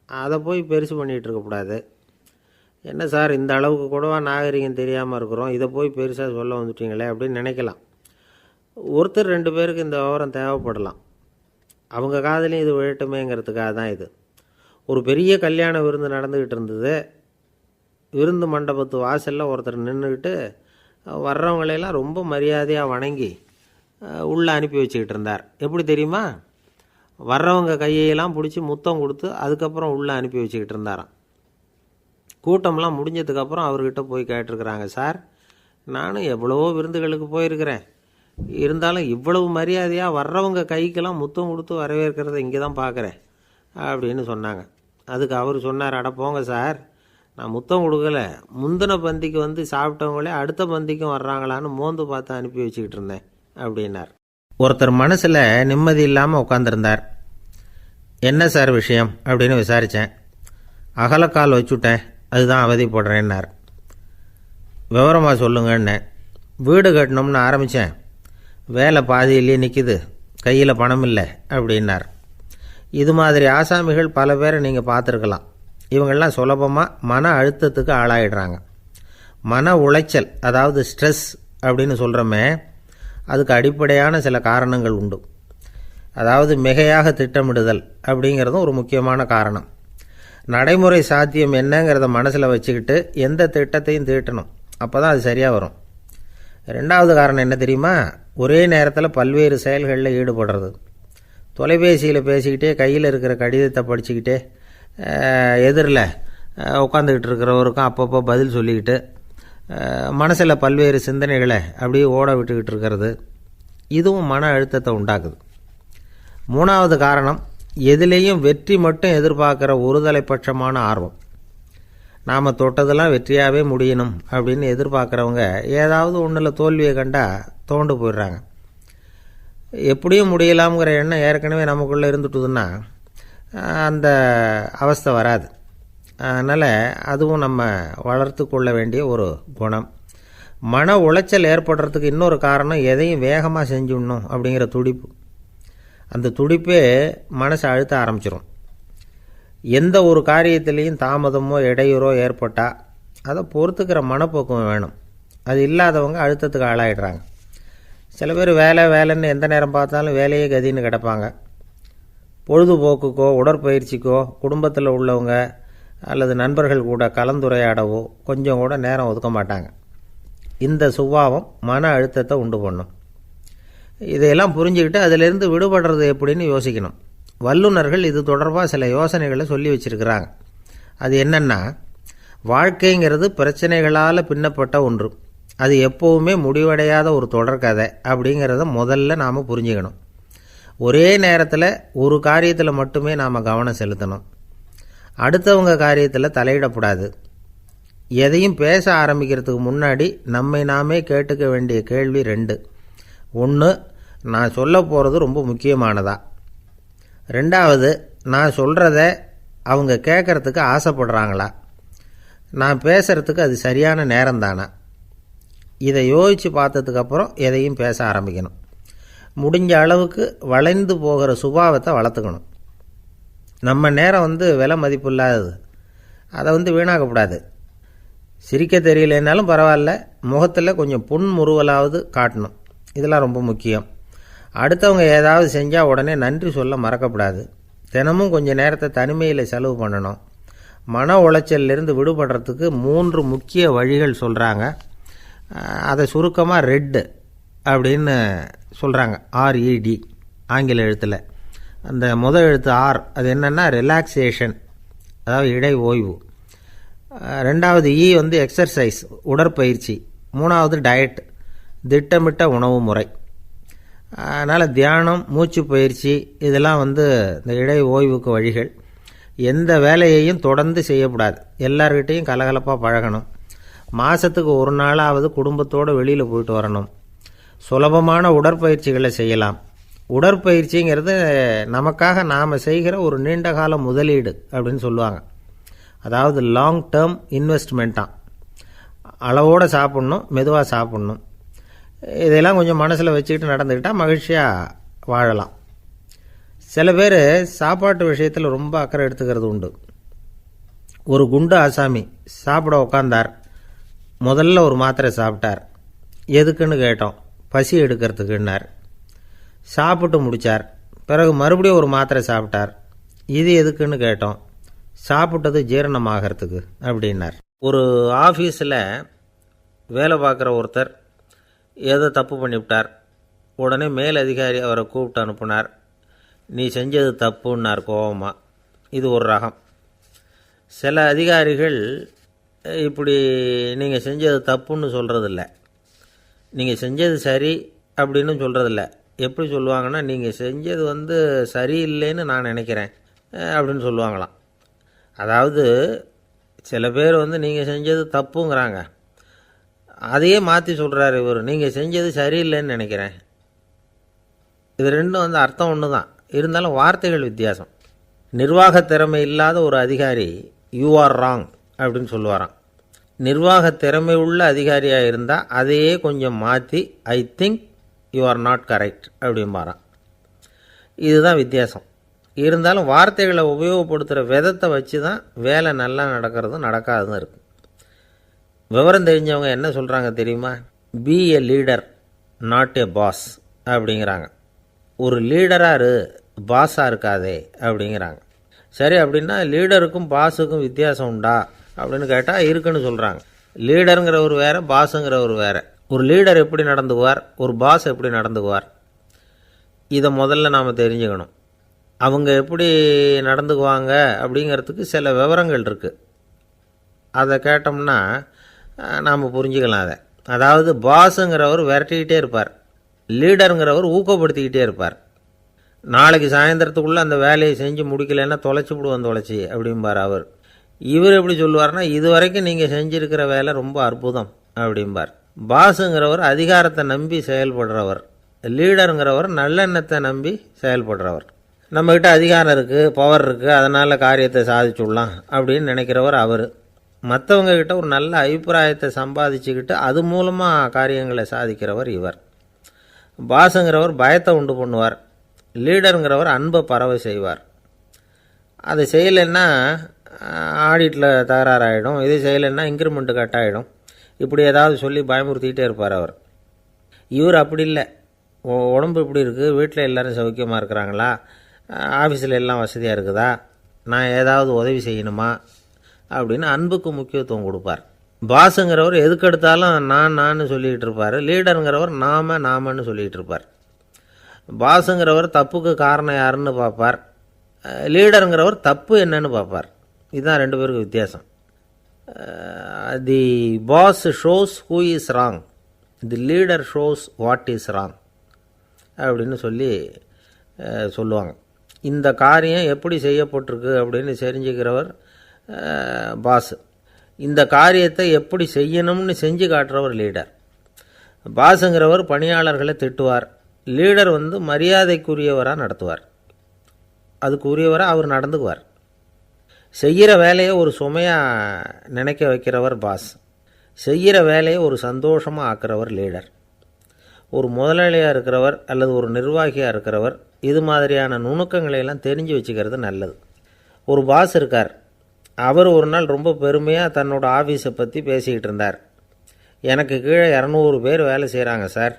அதை போய் பெருசு பண்ணிகிட்டு இருக்கக்கூடாது. என்ன சார் இந்த அளவுக்கு கூடவா நாகரிகம் தெரியாமல் இருக்கிறோம், இதை போய் பெருசாக சொல்ல வந்துட்டீங்களே அப்படின்னு நினைக்கலாம். ஒருத்தர் 2 பேருக்கு இந்த விவரம் தேவைப்படலாம். அவங்க காதலையும் இது விழட்டுமேங்கிறதுக்காக தான் இது. ஒரு பெரிய கல்யாண விருந்து நடந்துக்கிட்டு இருந்தது. விருந்து மண்டபத்து வாசலில் ஒருத்தர் நின்றுக்கிட்டு வர்றவங்களையெல்லாம் ரொம்ப மரியாதையாக வணங்கி உள்ளே அனுப்பி வச்சுக்கிட்டு இருந்தார். எப்படி தெரியுமா? வர்றவங்க கையெல்லாம் பிடிச்சி முத்தம் கொடுத்து அதுக்கப்புறம் உள்ளே அனுப்பி வச்சுக்கிட்டு இருந்தாராம். கூட்டம்லாம் முடிஞ்சதுக்கப்புறம் அவர்கிட்ட போய் கேட்டிருக்கிறாங்க, சார் நானும் எவ்வளவோ விருந்துகளுக்கு போயிருக்கிறேன், இருந்தாலும் இவ்வளவு மரியாதையாக வர்றவங்க கைக்கெல்லாம் முத்தம் கொடுத்து வரவேற்கிறத இங்கே தான் பார்க்குறேன் அப்படின்னு சொன்னாங்க. அதுக்கு அவர் சொன்னார், அட போங்க சார், நான் முத்தம் கொடுக்கல, முந்தின பந்திக்கு வந்து சாப்பிட்டவங்களே அடுத்த பந்திக்கும் வர்றாங்களான்னு மோந்து பார்த்து அனுப்பி வச்சுக்கிட்டு இருந்தேன் அப்படின்னார். ஒருத்தர் மனசில் நிம்மதி இல்லாமல் உட்காந்துருந்தார். என்ன சார் விஷயம் அப்படின்னு விசாரித்தேன். அகலக்கால் வச்சுட்டேன், அதுதான் அவதிப்படுறேன்னார். விவரமாக சொல்லுங்கன்னேன். வீடு கட்டணும்னு ஆரம்பித்தேன், வேலை பாதியிலேயே நிற்கிது, கையில் பணம் இல்லை அப்படின்னார். இது மாதிரி ஆசாமிகள் பல பேரை நீங்கள் பார்த்துருக்கலாம். இவங்கெல்லாம் சுலபமாக மன அழுத்தத்துக்கு ஆளாயிடுறாங்க. மன உளைச்சல், அதாவது ஸ்ட்ரெஸ் அப்படின்னு சொல்கிறோமே, அதுக்கு அடிப்படையான சில காரணங்கள் உண்டு. அதாவது மிகையாக திட்டமிடுதல் அப்படிங்கிறதும் ஒரு முக்கியமான காரணம். நடைமுறை சாத்தியம் என்னங்கிறத மனசில் வச்சுக்கிட்டு எந்த திட்டத்தையும் தீட்டணும், அப்போ தான் அது சரியாக வரும். 2வது காரணம் என்ன தெரியுமா? ஒரே நேரத்தில் பல்வேறு செயல்களில் ஈடுபடுறது. தொலைபேசியில் பேசிக்கிட்டே கையில் இருக்கிற கடிதத்தை படிச்சுக்கிட்டே எதிரில் உட்காந்துக்கிட்டு இருக்கிறவருக்கும் அப்பப்போ பதில் சொல்லிக்கிட்டு மனசில் பல்வேறு சிந்தனைகளை அப்படியே ஓட விட்டுக்கிட்டு இருக்கிறது, இதுவும் மன அழுத்தத்தை உண்டாக்குது. மூணாவது காரணம், எதிலேயும் வெற்றி மட்டும் எதிர்பார்க்குற ஒருதலைப்பட்சமான ஆர்வம். நாம் தொட்டதெல்லாம் வெற்றியாகவே முடியணும் அப்படின்னு எதிர்பார்க்குறவங்க ஏதாவது ஒன்றில் தோல்வியை கண்டால் தோண்டு போயிடுறாங்க. எப்படியும் முடியலாம்ங்கிற எண்ணம் ஏற்கனவே நமக்குள்ளே இருந்துட்டுதுன்னா அந்த அவஸ்தை வராது. அதனால் அதுவும் நம்ம வளர்த்து கொள்ள வேண்டிய ஒரு குணம். மன உளைச்சல் ஏற்படுறதுக்கு இன்னொரு காரணம், எதையும் வேகமாக செஞ்சுடணும் அப்படிங்கிற துடிப்பு. அந்த துடிப்பே மனசை அழுத்த ஆரம்பிச்சிடும். எந்த ஒரு காரியத்திலையும் தாமதமோ இடையூறோ ஏற்பட்டால் அதை பொறுத்துக்கிற மனப்போக்கம் வேணும். அது இல்லாதவங்க அழுத்தத்துக்கு ஆளாயிடுறாங்க. சில பேர் வேலைன்னு எந்த நேரம் பார்த்தாலும் வேலையே கதின்னு கிடப்பாங்க. பொழுதுபோக்குக்கோ உடற்பயிற்சிக்கோ குடும்பத்தில் உள்ளவங்க அல்லது நண்பர்கள் கூட கலந்துரையாடவோ கொஞ்சம் கூட நேரம் ஒதுக்க மாட்டாங்க. இந்த சுபாவம் மன அழுத்தத்தை உண்டு பண்ணும். இதையெல்லாம் புரிஞ்சுக்கிட்டு அதிலிருந்து விடுபடுறது எப்படின்னு யோசிக்கணும். வல்லுநர்கள் இது தொடர்பாக சில யோசனைகளை சொல்லி வச்சுருக்கிறாங்க. அது என்னென்னா, வாழ்க்கைங்கிறது பிரச்சனைகளால் பின்னப்பட்ட ஒன்று. அது எப்போவுமே முடிவடையாத ஒரு தொடர்கதை அப்படிங்கிறத முதல்ல நாம் புரிஞ்சுக்கணும். ஒரே நேரத்தில் ஒரு காரியத்தில் மட்டுமே நாம் கவனம் செலுத்தணும். அடுத்தவங்க காரியத்தில் தலையிடக்கூடாது. எதையும் பேச ஆரம்பிக்கிறதுக்கு முன்னாடி நம்மை நாமே கேட்டுக்க வேண்டிய கேள்வி 2. 1, நான் சொல்ல போகிறது ரொம்ப முக்கியமானதா? 2வது, நான் சொல்கிறத அவங்க கேட்குறதுக்கு ஆசைப்படுறாங்களா? நான் பேசுகிறதுக்கு அது சரியான நேரம் தானா? இதை யோசித்து பார்த்ததுக்கப்புறம் எதையும் பேச ஆரம்பிக்கணும். முடிஞ்ச அளவுக்கு வளைந்து போகிற சுபாவத்தை வளர்த்துக்கணும். நம்ம நேரம் விலை மதிப்பு இல்லாதது, அதை வீணாக்கக்கூடாது. சிரிக்க தெரியலனாலும் பரவாயில்ல, முகத்தில் கொஞ்சம் புன்முறுவலாவது காட்டணும். இதெல்லாம் ரொம்ப முக்கியம். அடுத்தவங்க ஏதாவது செஞ்சால் உடனே நன்றி சொல்ல மறக்கக்கூடாது. தினமும் கொஞ்சம் நேரத்தை தனிமையில் செலவு பண்ணணும். மன உளைச்சலிருந்து விடுபடுறதுக்கு 3 முக்கிய வழிகள் சொல்கிறாங்க. அதை சுருக்கமாக ரெட் அப்படின்னு சொல்கிறாங்க. RED ஆங்கில எழுத்தில். அந்த முதல் எழுத்து R, அது என்னென்னா ரிலாக்ஸேஷன், அதாவது இடை ஓய்வு. 2வது E எக்ஸர்சைஸ், உடற்பயிற்சி. 3வது டயட், திட்டமிட்ட உணவு முறை. அதனால் தியானம், மூச்சு பயிற்சி இதெல்லாம் இந்த இடை ஓய்வுக்கு வழிகள். எந்த வேலையையும் தொடர்ந்து செய்யக்கூடாது. எல்லார்கிட்டையும் கலகலப்பாக பழகணும். மாதத்துக்கு ஒரு நாளாவது குடும்பத்தோடு வெளியில் போயிட்டு வரணும். சுலபமான உடற்பயிற்சிகளை செய்யலாம். உடற்பயிற்சிங்கிறது நமக்காக நாம் செய்கிற ஒரு நீண்டகால முதலீடு அப்படின்னு சொல்லுவாங்க. அதாவது லாங் டேர்ம் இன்வெஸ்ட்மெண்ட்டாக. அளவோடு சாப்பிட்ணும், மெதுவாக சாப்பிட்ணும். இதெல்லாம் கொஞ்சம் மனசில் வச்சுக்கிட்டு நடந்துக்கிட்டால் மகிழ்ச்சியாக வாழலாம். சில பேர் சாப்பாட்டு விஷயத்தில் ரொம்ப அக்கறை எடுத்துக்கிறது உண்டு. ஒரு குண்டு ஆசாமி சாப்பிட உக்காந்தார். முதல்ல ஒரு மாத்திரை சாப்பிட்டார். எதுக்குன்னு கேட்டோம். பசி எடுக்கிறதுக்குன்னார். சாப்பிட்டு முடித்தார். பிறகு மறுபடியும் ஒரு மாத்திரை சாப்பிட்டார். இது எதுக்குன்னு கேட்டோம். சாப்பிட்டது ஜீரணமாகறதுக்கு அப்படின்னார். ஒரு ஆஃபீஸில் வேலை பார்க்குற ஒருத்தர் ஏதோ தப்பு பண்ணிவிட்டார். உடனே மேல் அதிகாரி அவரை கூப்பிட்டு அனுப்புனார். நீ செஞ்சது தப்புன்னார் கோபமாக. இது ஒரு ரகம். சில அதிகாரிகள் இப்படி நீங்கள் செஞ்சது தப்புன்னு சொல்கிறதில்ல, நீங்கள் செஞ்சது சரி அப்படின்னு சொல்கிறதில்ல. எப்படி சொல்லுவாங்கன்னா, நீங்கள் செஞ்சது சரியில்லைன்னு நான் நினைக்கிறேன் அப்படின்னு சொல்லுவாங்களாம். அதாவது சில பேர் நீங்கள் செஞ்சது தப்புங்கிறாங்க, அதையே மாற்றி சொல்கிறாரு இவர், நீங்கள் செஞ்சது சரியில்லைன்னு நினைக்கிறேன். இது ரெண்டும் அர்த்தம் ஒன்று தான், இருந்தாலும் வார்த்தைகள் வித்தியாசம். நிர்வாக திறமை இல்லாத ஒரு அதிகாரி யூ ஆர் ராங் அப்படின்னு சொல்லுவாராம். நிர்வாக திறமை உள்ள அதிகாரியாக இருந்தால் அதையே கொஞ்சம் மாற்றி I think you are not correct அப்படிம்பாராம். இதுதான் வித்தியாசம். இருந்தாலும் வார்த்தைகளை உபயோகப்படுத்துகிற விதத்தை வச்சு தான் வேலை நல்லா நடக்கிறதும் நடக்காததும் இருக்குது. விவரம் தெரிஞ்சவங்க என்ன சொல்கிறாங்க தெரியுமா? Be a leader not a boss அப்படிங்கிறாங்க. ஒரு லீடராக பாஸாக இருக்காதே அப்படிங்கிறாங்க. சரி, அப்படின்னா லீடருக்கும் பாஸுக்கும் வித்தியாசம் உண்டா அப்படின்னு கேட்டால் இருக்குன்னு சொல்கிறாங்க. லீடருங்கிறவர் வேறு, பாஸுங்கிறவர் வேறு. ஒரு லீடர் எப்படி நடந்துக்குவார், ஒரு பாஸ் எப்படி நடந்துக்குவார், இதை முதல்ல நாம் தெரிஞ்சுக்கணும். அவங்க எப்படி நடந்துக்குவாங்க அப்படிங்கிறதுக்கு சில விவரங்கள் இருக்குது. அதை கேட்டோம்னா நாம் புரிஞ்சுக்கலாம் அதை. அதாவது பாஸுங்கிறவர் விரட்டிக்கிட்டே இருப்பார், லீடருங்கிறவர் ஊக்கப்படுத்திக்கிட்டே இருப்பார். நாளைக்கு சாயந்தரத்துக்குள்ளே அந்த வேலையை செஞ்சு முடிக்கலைன்னா தொலைச்சி விடுவோம் தொலைச்சி அப்படிம்பார் அவர். இவர் எப்படி சொல்லுவார்னா, இது வரைக்கும் நீங்கள் செஞ்சுருக்கிற வேலை ரொம்ப அற்புதம் அப்படிம்பார். பாஸுங்கிறவர் அதிகாரத்தை நம்பி செயல்படுறவர், லீடருங்கிறவர் நல்லெண்ணத்தை நம்பி செயல்படுறவர். நம்மக்கிட்ட அதிகாரம் இருக்குது, பவர் இருக்குது, அதனால் காரியத்தை சாதிச்சுடலாம் அப்படின்னு நினைக்கிறவர் அவர். மற்றவங்கக்கிட்ட ஒரு நல்ல அபிப்பிராயத்தை சம்பாதிச்சுக்கிட்டு அது மூலமாக காரியங்களை சாதிக்கிறவர் இவர். பாஸுங்கிறவர் பயத்தை உண்டு பண்ணுவார், லீடருங்கிறவர் அன்பை பரவ செய்வார். அதை செய்யலைன்னா ஆடிட்டில் தகராறாயிடும், இது செய்யலைன்னா இன்க்ரிமெண்ட்டு கட் ஆகிடும், இப்படி ஏதாவது சொல்லி பயமுறுத்திக்கிட்டே இருப்பார் அவர். இவர் அப்படி இல்லை. உடம்பு இப்படி இருக்குது, வீட்டில் எல்லோரும் சௌக்கியமாக இருக்கிறாங்களா, ஆஃபீஸில் எல்லாம் வசதியாக இருக்குதா, நான் ஏதாவது உதவி செய்யணுமா அப்படின்னு அன்புக்கு முக்கியத்துவம் கொடுப்பார். பாஸுங்கிறவர் எதுக்கெடுத்தாலும் நான் சொல்லிகிட்டு இருப்பார், லீடருங்கிறவர் நாமன்னு சொல்லிகிட்டு இருப்பார். பாஸுங்கிறவர் தப்புக்கு காரணம் யாருன்னு பார்ப்பார், லீடருங்கிறவர் தப்பு என்னன்னு பார்ப்பார். இதுதான் ரெண்டு பேருக்கு வித்தியாசம். The boss shows who is wrong, the leader shows what is wrong அப்படின்னு சொல்லுவாங்க. இந்த காரியம் எப்படி செய்யப்பட்டிருக்கு அப்படின்னு தெரிஞ்சுக்கிறவர் பாஸ், இந்த காரியத்தை எப்படி செய்யணும்னு செஞ்சு காட்டுறவர் லீடர். பாஸுங்கிறவர் பணியாளர்களை திட்டுவார், லீடர் மரியாதைக்குரியவராக நடத்துவார், அதுக்குரியவராக அவர் நடந்துக்குவார். செய்கிற வேலையை ஒரு சுமையாக நினைக்க வைக்கிறவர் பாஸ், செய்கிற வேலையை ஒரு சந்தோஷமாக ஆக்கிறவர் லீடர். ஒரு முதலாளியாக இருக்கிறவர் அல்லது ஒரு நிர்வாகியாக இருக்கிறவர் இது மாதிரியான நுணுக்கங்களையெல்லாம் தெரிஞ்சு வச்சுக்கிறது நல்லது. ஒரு பாஸ் இருக்கார், அவர் ஒரு நாள் ரொம்ப பெருமையாக தன்னோட ஆஃபீஸை பற்றி பேசிக்கிட்டு இருந்தார். எனக்கு கீழே 200 பேர் வேலை செய்கிறாங்க சார்,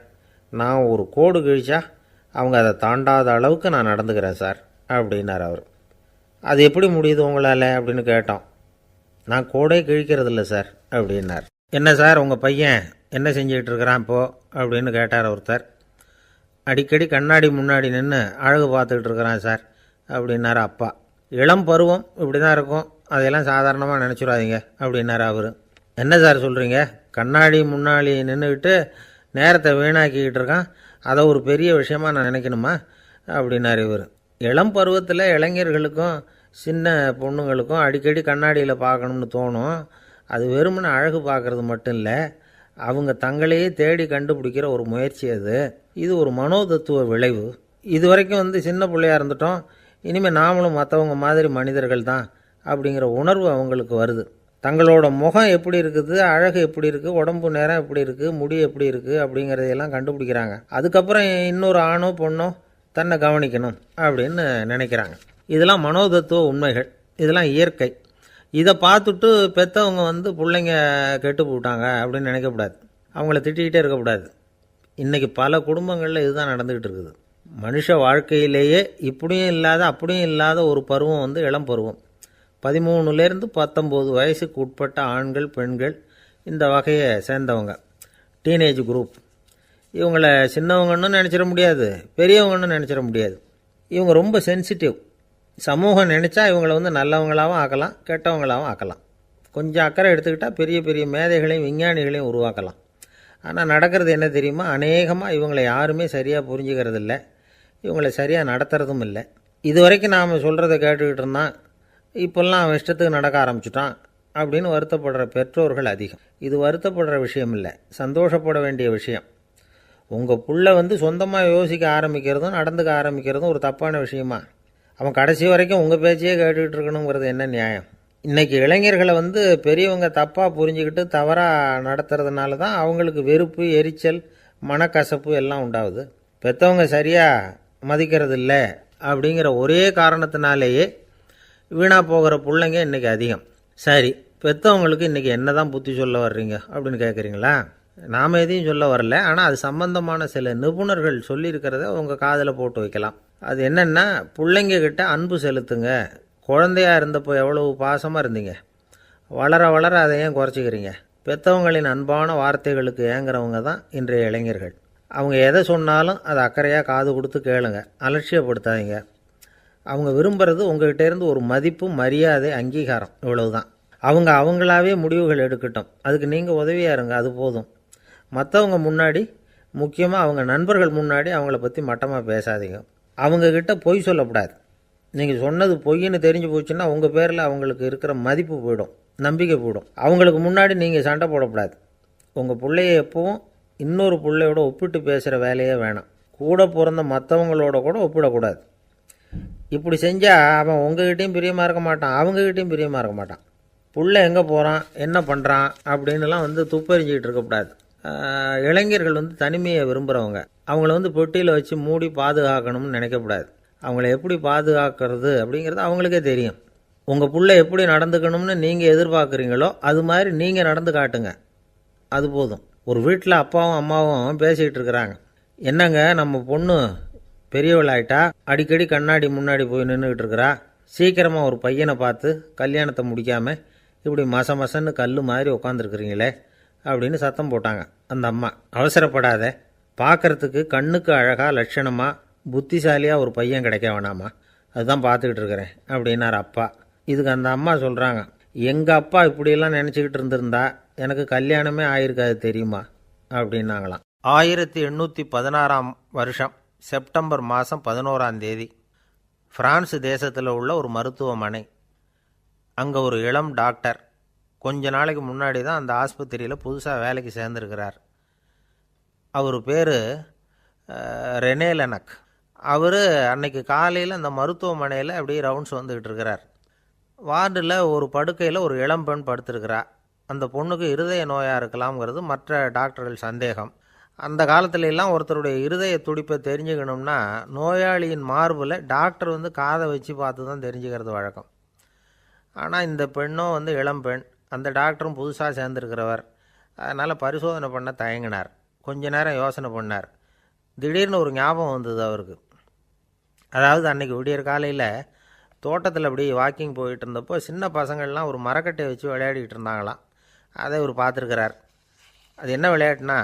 நான் ஒரு கோடு கிழிச்சா அவங்க அதை தாண்டாத அளவுக்கு நான் நடந்துக்கிறேன் சார் அப்படின்னார் அவர். அது எப்படி முடியுது உங்களால் அப்படின்னு கேட்டோம். நான் கோடே கிழிக்கிறதில்ல சார் அப்படின்னார். என்ன சார் உங்கள் பையன் என்ன செஞ்சுக்கிட்டு இருக்கிறான் இப்போது அப்படின்னு கேட்டார் ஒருத்தர். அடிக்கடி கண்ணாடி முன்னாடி நின்று அழகு பார்த்துக்கிட்டு இருக்கிறான் சார் அப்படின்னார் அப்பா. இளம் பருவம் இப்படி தான் இருக்கும், அதையெல்லாம் சாதாரணமாக நினச்சிடாதீங்க அப்படின்னார் அவர். என்ன சார் சொல்கிறீங்க, கண்ணாடி முன்னாடி நின்றுக்கிட்டு நேரத்தை வீணாக்கிக்கிட்டு இருக்கான், அதை ஒரு பெரிய விஷயமாக நான் நினைக்கணுமா அப்படின்னார் இவர். இளம் பருவத்தில் இளைஞர்களுக்கும் சின்ன பொண்ணுங்களுக்கும் அடிக்கடி கண்ணாடியில் பார்க்கணும்னு தோணும். அது வெறுமனே அழகு பார்க்குறது மட்டும் இல்லை, அவங்க தங்களையே தேடி கண்டுபிடிக்கிற ஒரு முயற்சி அது. இது ஒரு மனோதத்துவ விளைவு. இது வரைக்கும் சின்ன பிள்ளையாக இருந்துட்டோம், இனிமேல் நாமளும் மற்றவங்க மாதிரி மனிதர்கள் தான் அப்படிங்கிற உணர்வு அவங்களுக்கு வருது. தங்களோட முகம் எப்படி இருக்குது, அழகு எப்படி இருக்குது, உடம்பு நேரம் எப்படி இருக்குது, முடி எப்படி இருக்குது அப்படிங்கிறதையெல்லாம் கண்டுபிடிக்கிறாங்க. அதுக்கப்புறம் இன்னொரு ஆணோ பொண்ணோ தன்னை கவனிக்கணும் அப்படின்னு நினைக்கிறாங்க. இதெல்லாம் மனோதத்துவ உண்மைகள், இதெல்லாம் இயற்கை. இதை பார்த்துட்டு பெற்றவங்க பிள்ளைங்க கெட்டு போட்டாங்க அப்படின்னு நினைக்கக்கூடாது, அவங்கள திட்டிக்கிட்டே இருக்கக்கூடாது. இன்றைக்கி பல குடும்பங்களில் இதுதான் நடந்துக்கிட்டு இருக்குது. மனுஷ வாழ்க்கையிலேயே இப்படியும் இல்லாத அப்படியும் இல்லாத ஒரு பருவம் இளம் பருவம். 13லேருந்து 19 வயசுக்கு உட்பட்ட ஆண்கள் பெண்கள் இந்த வகையை சேர்ந்தவங்க, டீனேஜ் குரூப். இவங்களை சின்னவங்கன்னு நினச்சிட முடியாது, பெரியவங்கன்னு நினச்சிட முடியாது. இவங்க ரொம்ப சென்சிட்டிவ். சமூகம் நினச்சா இவங்களை நல்லவங்களாகவும் ஆக்கலாம், கெட்டவங்களாகவும் ஆக்கலாம். கொஞ்சம் அக்கறை எடுத்துக்கிட்டால் பெரிய பெரிய மேதைகளையும் விஞ்ஞானிகளையும் உருவாக்கலாம். ஆனால் நடக்கிறது என்ன தெரியுமா, அநேகமாக இவங்களை யாருமே சரியாக புரிஞ்சுக்கிறது இல்லை, இவங்களை சரியாக நடத்துறதும் இல்லை. இது வரைக்கும் நாம் சொல்கிறத கேட்டுக்கிட்டு இருந்தான், இப்போல்லாம் அவன் இஷ்டத்துக்கு நடக்க ஆரம்பிச்சுட்டான் அப்படின்னு வருத்தப்படுற பெற்றோர்கள் அதிகம். இது வருத்தப்படுற விஷயம் இல்லை, சந்தோஷப்பட வேண்டிய விஷயம். உங்கள் புள்ள சொந்தமாக யோசிக்க ஆரம்பிக்கிறதும் நடந்துக்க ஆரம்பிக்கிறதும் ஒரு தப்பான விஷயமா? அவன் கடைசி வரைக்கும் உங்கள் பேச்சையே கேட்டுக்கிட்டு இருக்கணுங்கிறது என்ன நியாயம்? இன்றைக்கி இளைஞர்களை பெரியவங்க தப்பாக புரிஞ்சுக்கிட்டு தவறாக நடத்துறதுனால தான் அவங்களுக்கு வெறுப்பு, எரிச்சல், மனக்கசப்பு எல்லாம் உண்டாகுது. பெற்றவங்க சரியாக மதிக்கிறது இல்லை அப்படிங்கிற ஒரே காரணத்தினாலேயே வீணாக போகிற பிள்ளைங்க இன்றைக்கி அதிகம். சரி, பெற்றவங்களுக்கு இன்றைக்கி என்ன தான் புத்தி சொல்ல வர்றீங்க அப்படின்னு கேட்குறீங்களா? நாம் எதையும் சொல்ல வரல, ஆனால் அது சம்பந்தமான சில நிபுணர்கள் சொல்லியிருக்கிறத உங்கள் காதில் போட்டு வைக்கலாம். அது என்னென்னா, பிள்ளைங்கக்கிட்ட அன்பு செலுத்துங்க. குழந்தையாக இருந்தப்போ எவ்வளவு பாசமாக இருந்தீங்க, வளர வளர அதை ஏன் குறைச்சிக்கிறீங்க? பெற்றவங்களின் அன்பான வார்த்தைகளுக்கு ஏங்குறவங்க தான் இன்றைய இளைஞர்கள். அவங்க எதை சொன்னாலும் அதை அக்கறையாக காது கொடுத்து கேளுங்க, அலட்சியப்படுத்தாதீங்க. அவங்க விரும்புகிறது உங்கள்கிட்ட இருந்து ஒரு மதிப்பு, மரியாதை, அங்கீகாரம், இவ்வளவு தான். அவங்க அவங்களாவே முடிவுகள் எடுக்கட்டும், அதுக்கு நீங்கள் உதவியாக இருங்க, அது போதும். மற்றவங்க முன்னாடி, முக்கியமாக அவங்க நண்பர்கள் முன்னாடி அவங்கள பற்றி மட்டமாக பேசாதீங்க. அவங்கக்கிட்ட பொய் சொல்லக்கூடாது. நீங்கள் சொன்னது பொய்ன்னு தெரிஞ்சு போச்சுன்னா உங்கள் பேரில் அவங்களுக்கு இருக்கிற மதிப்பு போயிடும், நம்பிக்கை போயிடும். அவங்களுக்கு முன்னாடி நீங்கள் சண்டை போடக்கூடாது. உங்கள் பிள்ளைய எப்பவும் இன்னொரு பிள்ளையோட ஒப்பிட்டு பேசுகிற வேலையே வேணாம். கூட பிறந்த மற்றவங்களோட கூட ஒப்பிடக்கூடாது. இப்படி செஞ்சால் அவன் உங்ககிட்டையும் பிரியமாக இருக்க மாட்டான், அவங்ககிட்டையும் பிரியமாக இருக்க மாட்டான். புள்ள எங்கே போகிறான், என்ன பண்ணுறான் அப்படின்லாம் துப்பறிஞ்சிக்கிட்டு இருக்கக்கூடாது. இளைஞர்கள் தனிமையை விரும்புகிறவங்க. அவங்கள பெட்டியில் வச்சு மூடி பாதுகாக்கணும்னு நினைக்கக்கூடாது. அவங்கள எப்படி பாதுகாக்கிறது அப்படிங்கிறது அவங்களுக்கே தெரியும். உங்கள் புள்ள எப்படி நடந்துக்கணும்னு நீங்கள் எதிர்பார்க்குறீங்களோ அது மாதிரி நீங்கள் நடந்து காட்டுங்க, அது போதும். ஒரு வீட்டில் அப்பாவும் அம்மாவும் பேசிக்கிட்டு இருக்கிறாங்க. என்னங்க, நம்ம பொண்ணு பெரியவளாயிட்டா, அடிக்கடி கண்ணாடி முன்னாடி போய் நின்றுக்கிட்டு இருக்கிறா, சீக்கிரமாக ஒரு பையனை பார்த்து கல்யாணத்தை முடிக்காமல் இப்படி மசன்னு கல் மாதிரி உட்காந்துருக்குறீங்களே அப்படின்னு சத்தம் போட்டாங்க அந்த அம்மா. அவசரப்படாத, பார்க்குறதுக்கு கண்ணுக்கு அழகாக லட்சணமாக புத்திசாலியாக ஒரு பையன் கிடைக்க வேணாமா, அதுதான் பார்த்துக்கிட்டு இருக்கிறேன் அப்படின்னார் அப்பா. இதுக்கு அந்த அம்மா சொல்கிறாங்க, எங்கள் அப்பா இப்படியெல்லாம் நினச்சிக்கிட்டு இருந்திருந்தா எனக்கு கல்யாணமே ஆயிருக்காது தெரியுமா அப்படின்னாங்களாம். 1816 வருஷம் செப்டம்பர் மாதம் 11 பிரான்ஸ் தேசத்தில் உள்ள ஒரு மருத்துவமனை. அங்கே ஒரு இளம் டாக்டர் கொஞ்ச நாளைக்கு முன்னாடி தான் அந்த ஆஸ்பத்திரியில் புதுசாக வேலைக்கு சேர்ந்துருக்கிறார். அவர் பேர் ரெனே லெனக். அவர் அன்னைக்கு காலையில் அந்த மருத்துவமனையில் அப்படியே ரவுண்ட்ஸ் வந்துக்கிட்டு இருக்கிறார். வார்டில் ஒரு படுக்கையில் ஒரு இளம்பெண் படுத்திருக்கிறா. அந்த பொண்ணுக்கு இருதய நோயாக இருக்கலாம்ங்கிறது மற்ற டாக்டர்கள் சந்தேகம். அந்த காலத்துல எல்லாம் ஒருத்தருடைய இருதய துடிப்பை தெரிஞ்சுக்கணும்னா நோயாளியின் மார்பில் டாக்டர் காதை வச்சு பார்த்து தான் தெரிஞ்சுக்கிறது வழக்கம். ஆனால் இந்த பெண்ணும் இளம்பெண், அந்த டாக்டரும் புதுசாக சேர்ந்துருக்கிறவர். அதனால் பரிசோதனை பண்ண தயங்கினார். கொஞ்ச நேரம் யோசனை பண்ணார். திடீர்னு ஒரு ஞாபகம் வந்தது அவருக்கு. அதாவது அன்றைக்கி விடியற் காலையில் தோட்டத்தில் அப்படி வாக்கிங் போயிட்டு இருந்தப்போ சின்ன பசங்கள்லாம் ஒரு மரக்கட்டையை வச்சு விளையாடிக்கிட்டு இருந்தாங்களாம். அதை இவர் பார்த்துருக்கிறார். அது என்ன விளையாட்டுனா,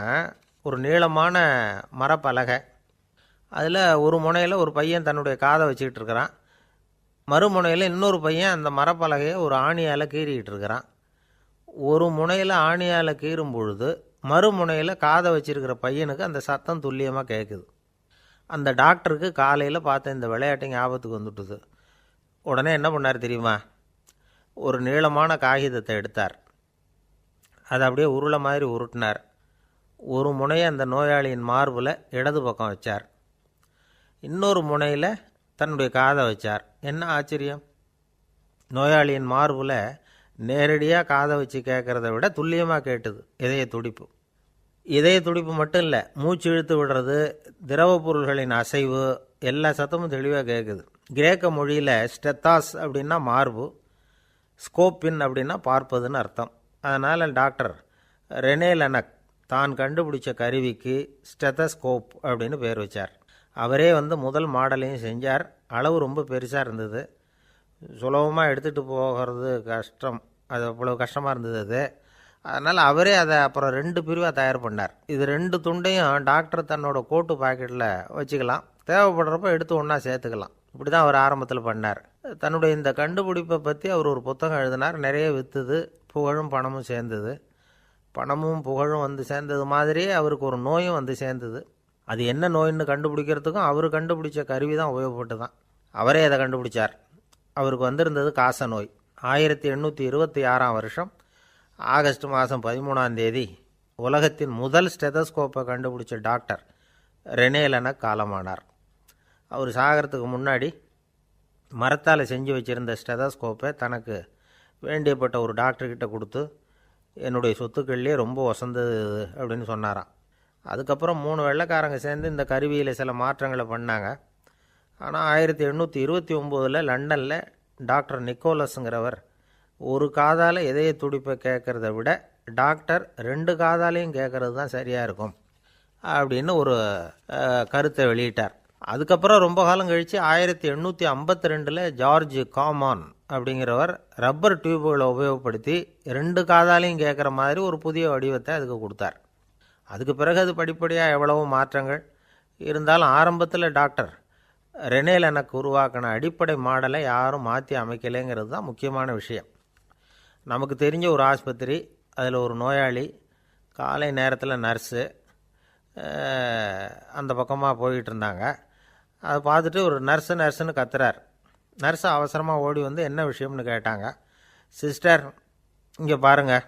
ஒரு நீளமான மரப்பலகை, அதில் ஒரு முனையில் ஒரு பையன் தன்னுடைய காதை வச்சுக்கிட்டு இருக்கிறான், மறுமுனையில் இன்னொரு பையன் அந்த மரப்பலகையை ஒரு ஆணியால் கீறிக்கிட்டு இருக்கிறான். ஒரு முனையில் ஆணியால் கீறும் பொழுது மறுமுனையில் காதை வச்சிருக்கிற பையனுக்கு அந்த சத்தம் துல்லியமாக கேட்குது. அந்த டாக்டருக்கு காலையில் பார்த்த இந்த விளையாட்டு ஞாபகத்துக்கு வந்துட்டுது. உடனே என்ன பண்ணார் தெரியுமா? ஒரு நீளமான காகிதத்தை எடுத்தார். அதை அப்படியே உருளை மாதிரி உருட்டினார். ஒரு முனையை அந்த நோயாளியின் மார்பில் இடது பக்கம் வச்சார், இன்னொரு முனையில் தன்னுடைய காதை வச்சார். என்ன ஆச்சரியம்! நோயாளியின் மார்பில் நேரடியாக காதை வச்சு கேட்குறத விட துல்லியமாக கேட்டுது இதய துடிப்பு. இதய துடிப்பு மட்டும் இல்லை, மூச்சு இழுத்து விடுறது, திரவ பொருள்களின் அசைவு, எல்லா சத்தமும் தெளிவாக கேட்குது. கிரேக்க மொழியில் ஸ்டெத்தாஸ் அப்படின்னா மார்பு, ஸ்கோப்பின் அப்படின்னா பார்ப்பதுன்னு அர்த்தம். அதனால் டாக்டர் ரெனே லெனக் தான் கண்டுபிடிச்ச கருவிக்கு ஸ்டெத்தஸ்கோப் அப்படின்னு பேர் வச்சார். அவரே முதல் மாடலையும் செஞ்சார். அளவு ரொம்ப பெருசாக இருந்தது, சுலபமாக எடுத்துகிட்டு போகிறது கஷ்டம், அது அவ்வளோ கஷ்டமாக இருந்தது அது. அதனால் அவரே அதை அப்புறம் 2 பிரிவாக தயார் பண்ணார். இது 2 துண்டையும் டாக்டர் தன்னோட கோட்டு பாக்கெட்டில் வச்சுக்கலாம், தேவைப்படுறப்ப எடுத்து ஒன்றா சேர்த்துக்கலாம். இப்படி தான் அவர் ஆரம்பத்தில் பண்ணார். தன்னுடைய இந்த கண்டுபிடிப்பை பற்றி அவர் ஒரு புத்தகம் எழுதினார். நிறைய விற்றுது, புகழும் பணமும் சேர்ந்தது. பணமும் புகழும் சேர்ந்தது மாதிரியே அவருக்கு ஒரு நோயும் சேர்ந்தது. அது என்ன நோயின்னு கண்டுபிடிக்கிறதுக்கும் அவர் கண்டுபிடிச்ச கருவி தான் உபயோகப்பட்டு தான். அவரே அதை கண்டுபிடிச்சார். அவருக்கு வந்திருந்தது காச நோய். 1826 வருஷம் ஆகஸ்ட் மாதம் 13 உலகத்தின் முதல் ஸ்டெதஸ்கோப்பை கண்டுபிடிச்ச டாக்டர் ரெனே லெனக் காலமானார். அவர் சாகிறதுக்கு முன்னாடி மரத்தால் செஞ்சு வச்சுருந்த ஸ்டெதஸ்கோப்பை தனக்கு வேண்டியப்பட்ட ஒரு டாக்டர்கிட்ட கொடுத்து, என்னுடைய சொத்துக்கள்லேயே ரொம்ப வசந்தது அப்படின்னு சொன்னாராம். அதுக்கப்புறம் 3 வெள்ளைக்காரங்க சேர்ந்து இந்த கருவியில் சில மாற்றங்களை பண்ணாங்க. ஆனால் 1829 லண்டனில் டாக்டர் நிக்கோலஸுங்கிறவர் ஒரு காதால் இதய துடிப்பை கேட்குறத விட டாக்டர் 2 காதாலையும் கேட்குறது தான் சரியாக இருக்கும் அப்படின்னு ஒரு கருத்தை வெளியிட்டார். அதுக்கப்புறம் ரொம்ப காலம் கழித்து 1852 ஜார்ஜ் காமான் அப்படிங்கிறவர் ரப்பர் டியூபுகளை உபயோகப்படுத்தி 2 காதாலையும் கேட்குற மாதிரி ஒரு புதிய வடிவத்தை அதுக்கு கொடுத்தார். அதுக்கு பிறகு அது படிப்படியாக எவ்வளவோ மாற்றங்கள் இருந்தாலும் ஆரம்பத்தில் டாக்டர் ரெனே லெனக் உருவாக்கின அடிப்படை மாடலை யாரும் மாற்றி அமைக்கலைங்கிறது தான் முக்கியமான விஷயம். நமக்கு தெரிஞ்ச ஒரு ஆஸ்பத்திரி, அதில் ஒரு நோயாளி, காலை நேரத்தில் நர்ஸு அந்த பக்கமாக போயிட்டு இருந்தாங்க. அதை பார்த்துட்டு ஒரு நர்ஸுன்னு கத்துறார். நர்ஸு அவசரமாக ஓடி வந்து என்ன விஷயம்னு கேட்டாங்க. சிஸ்டர், இங்கே பாருங்கள்,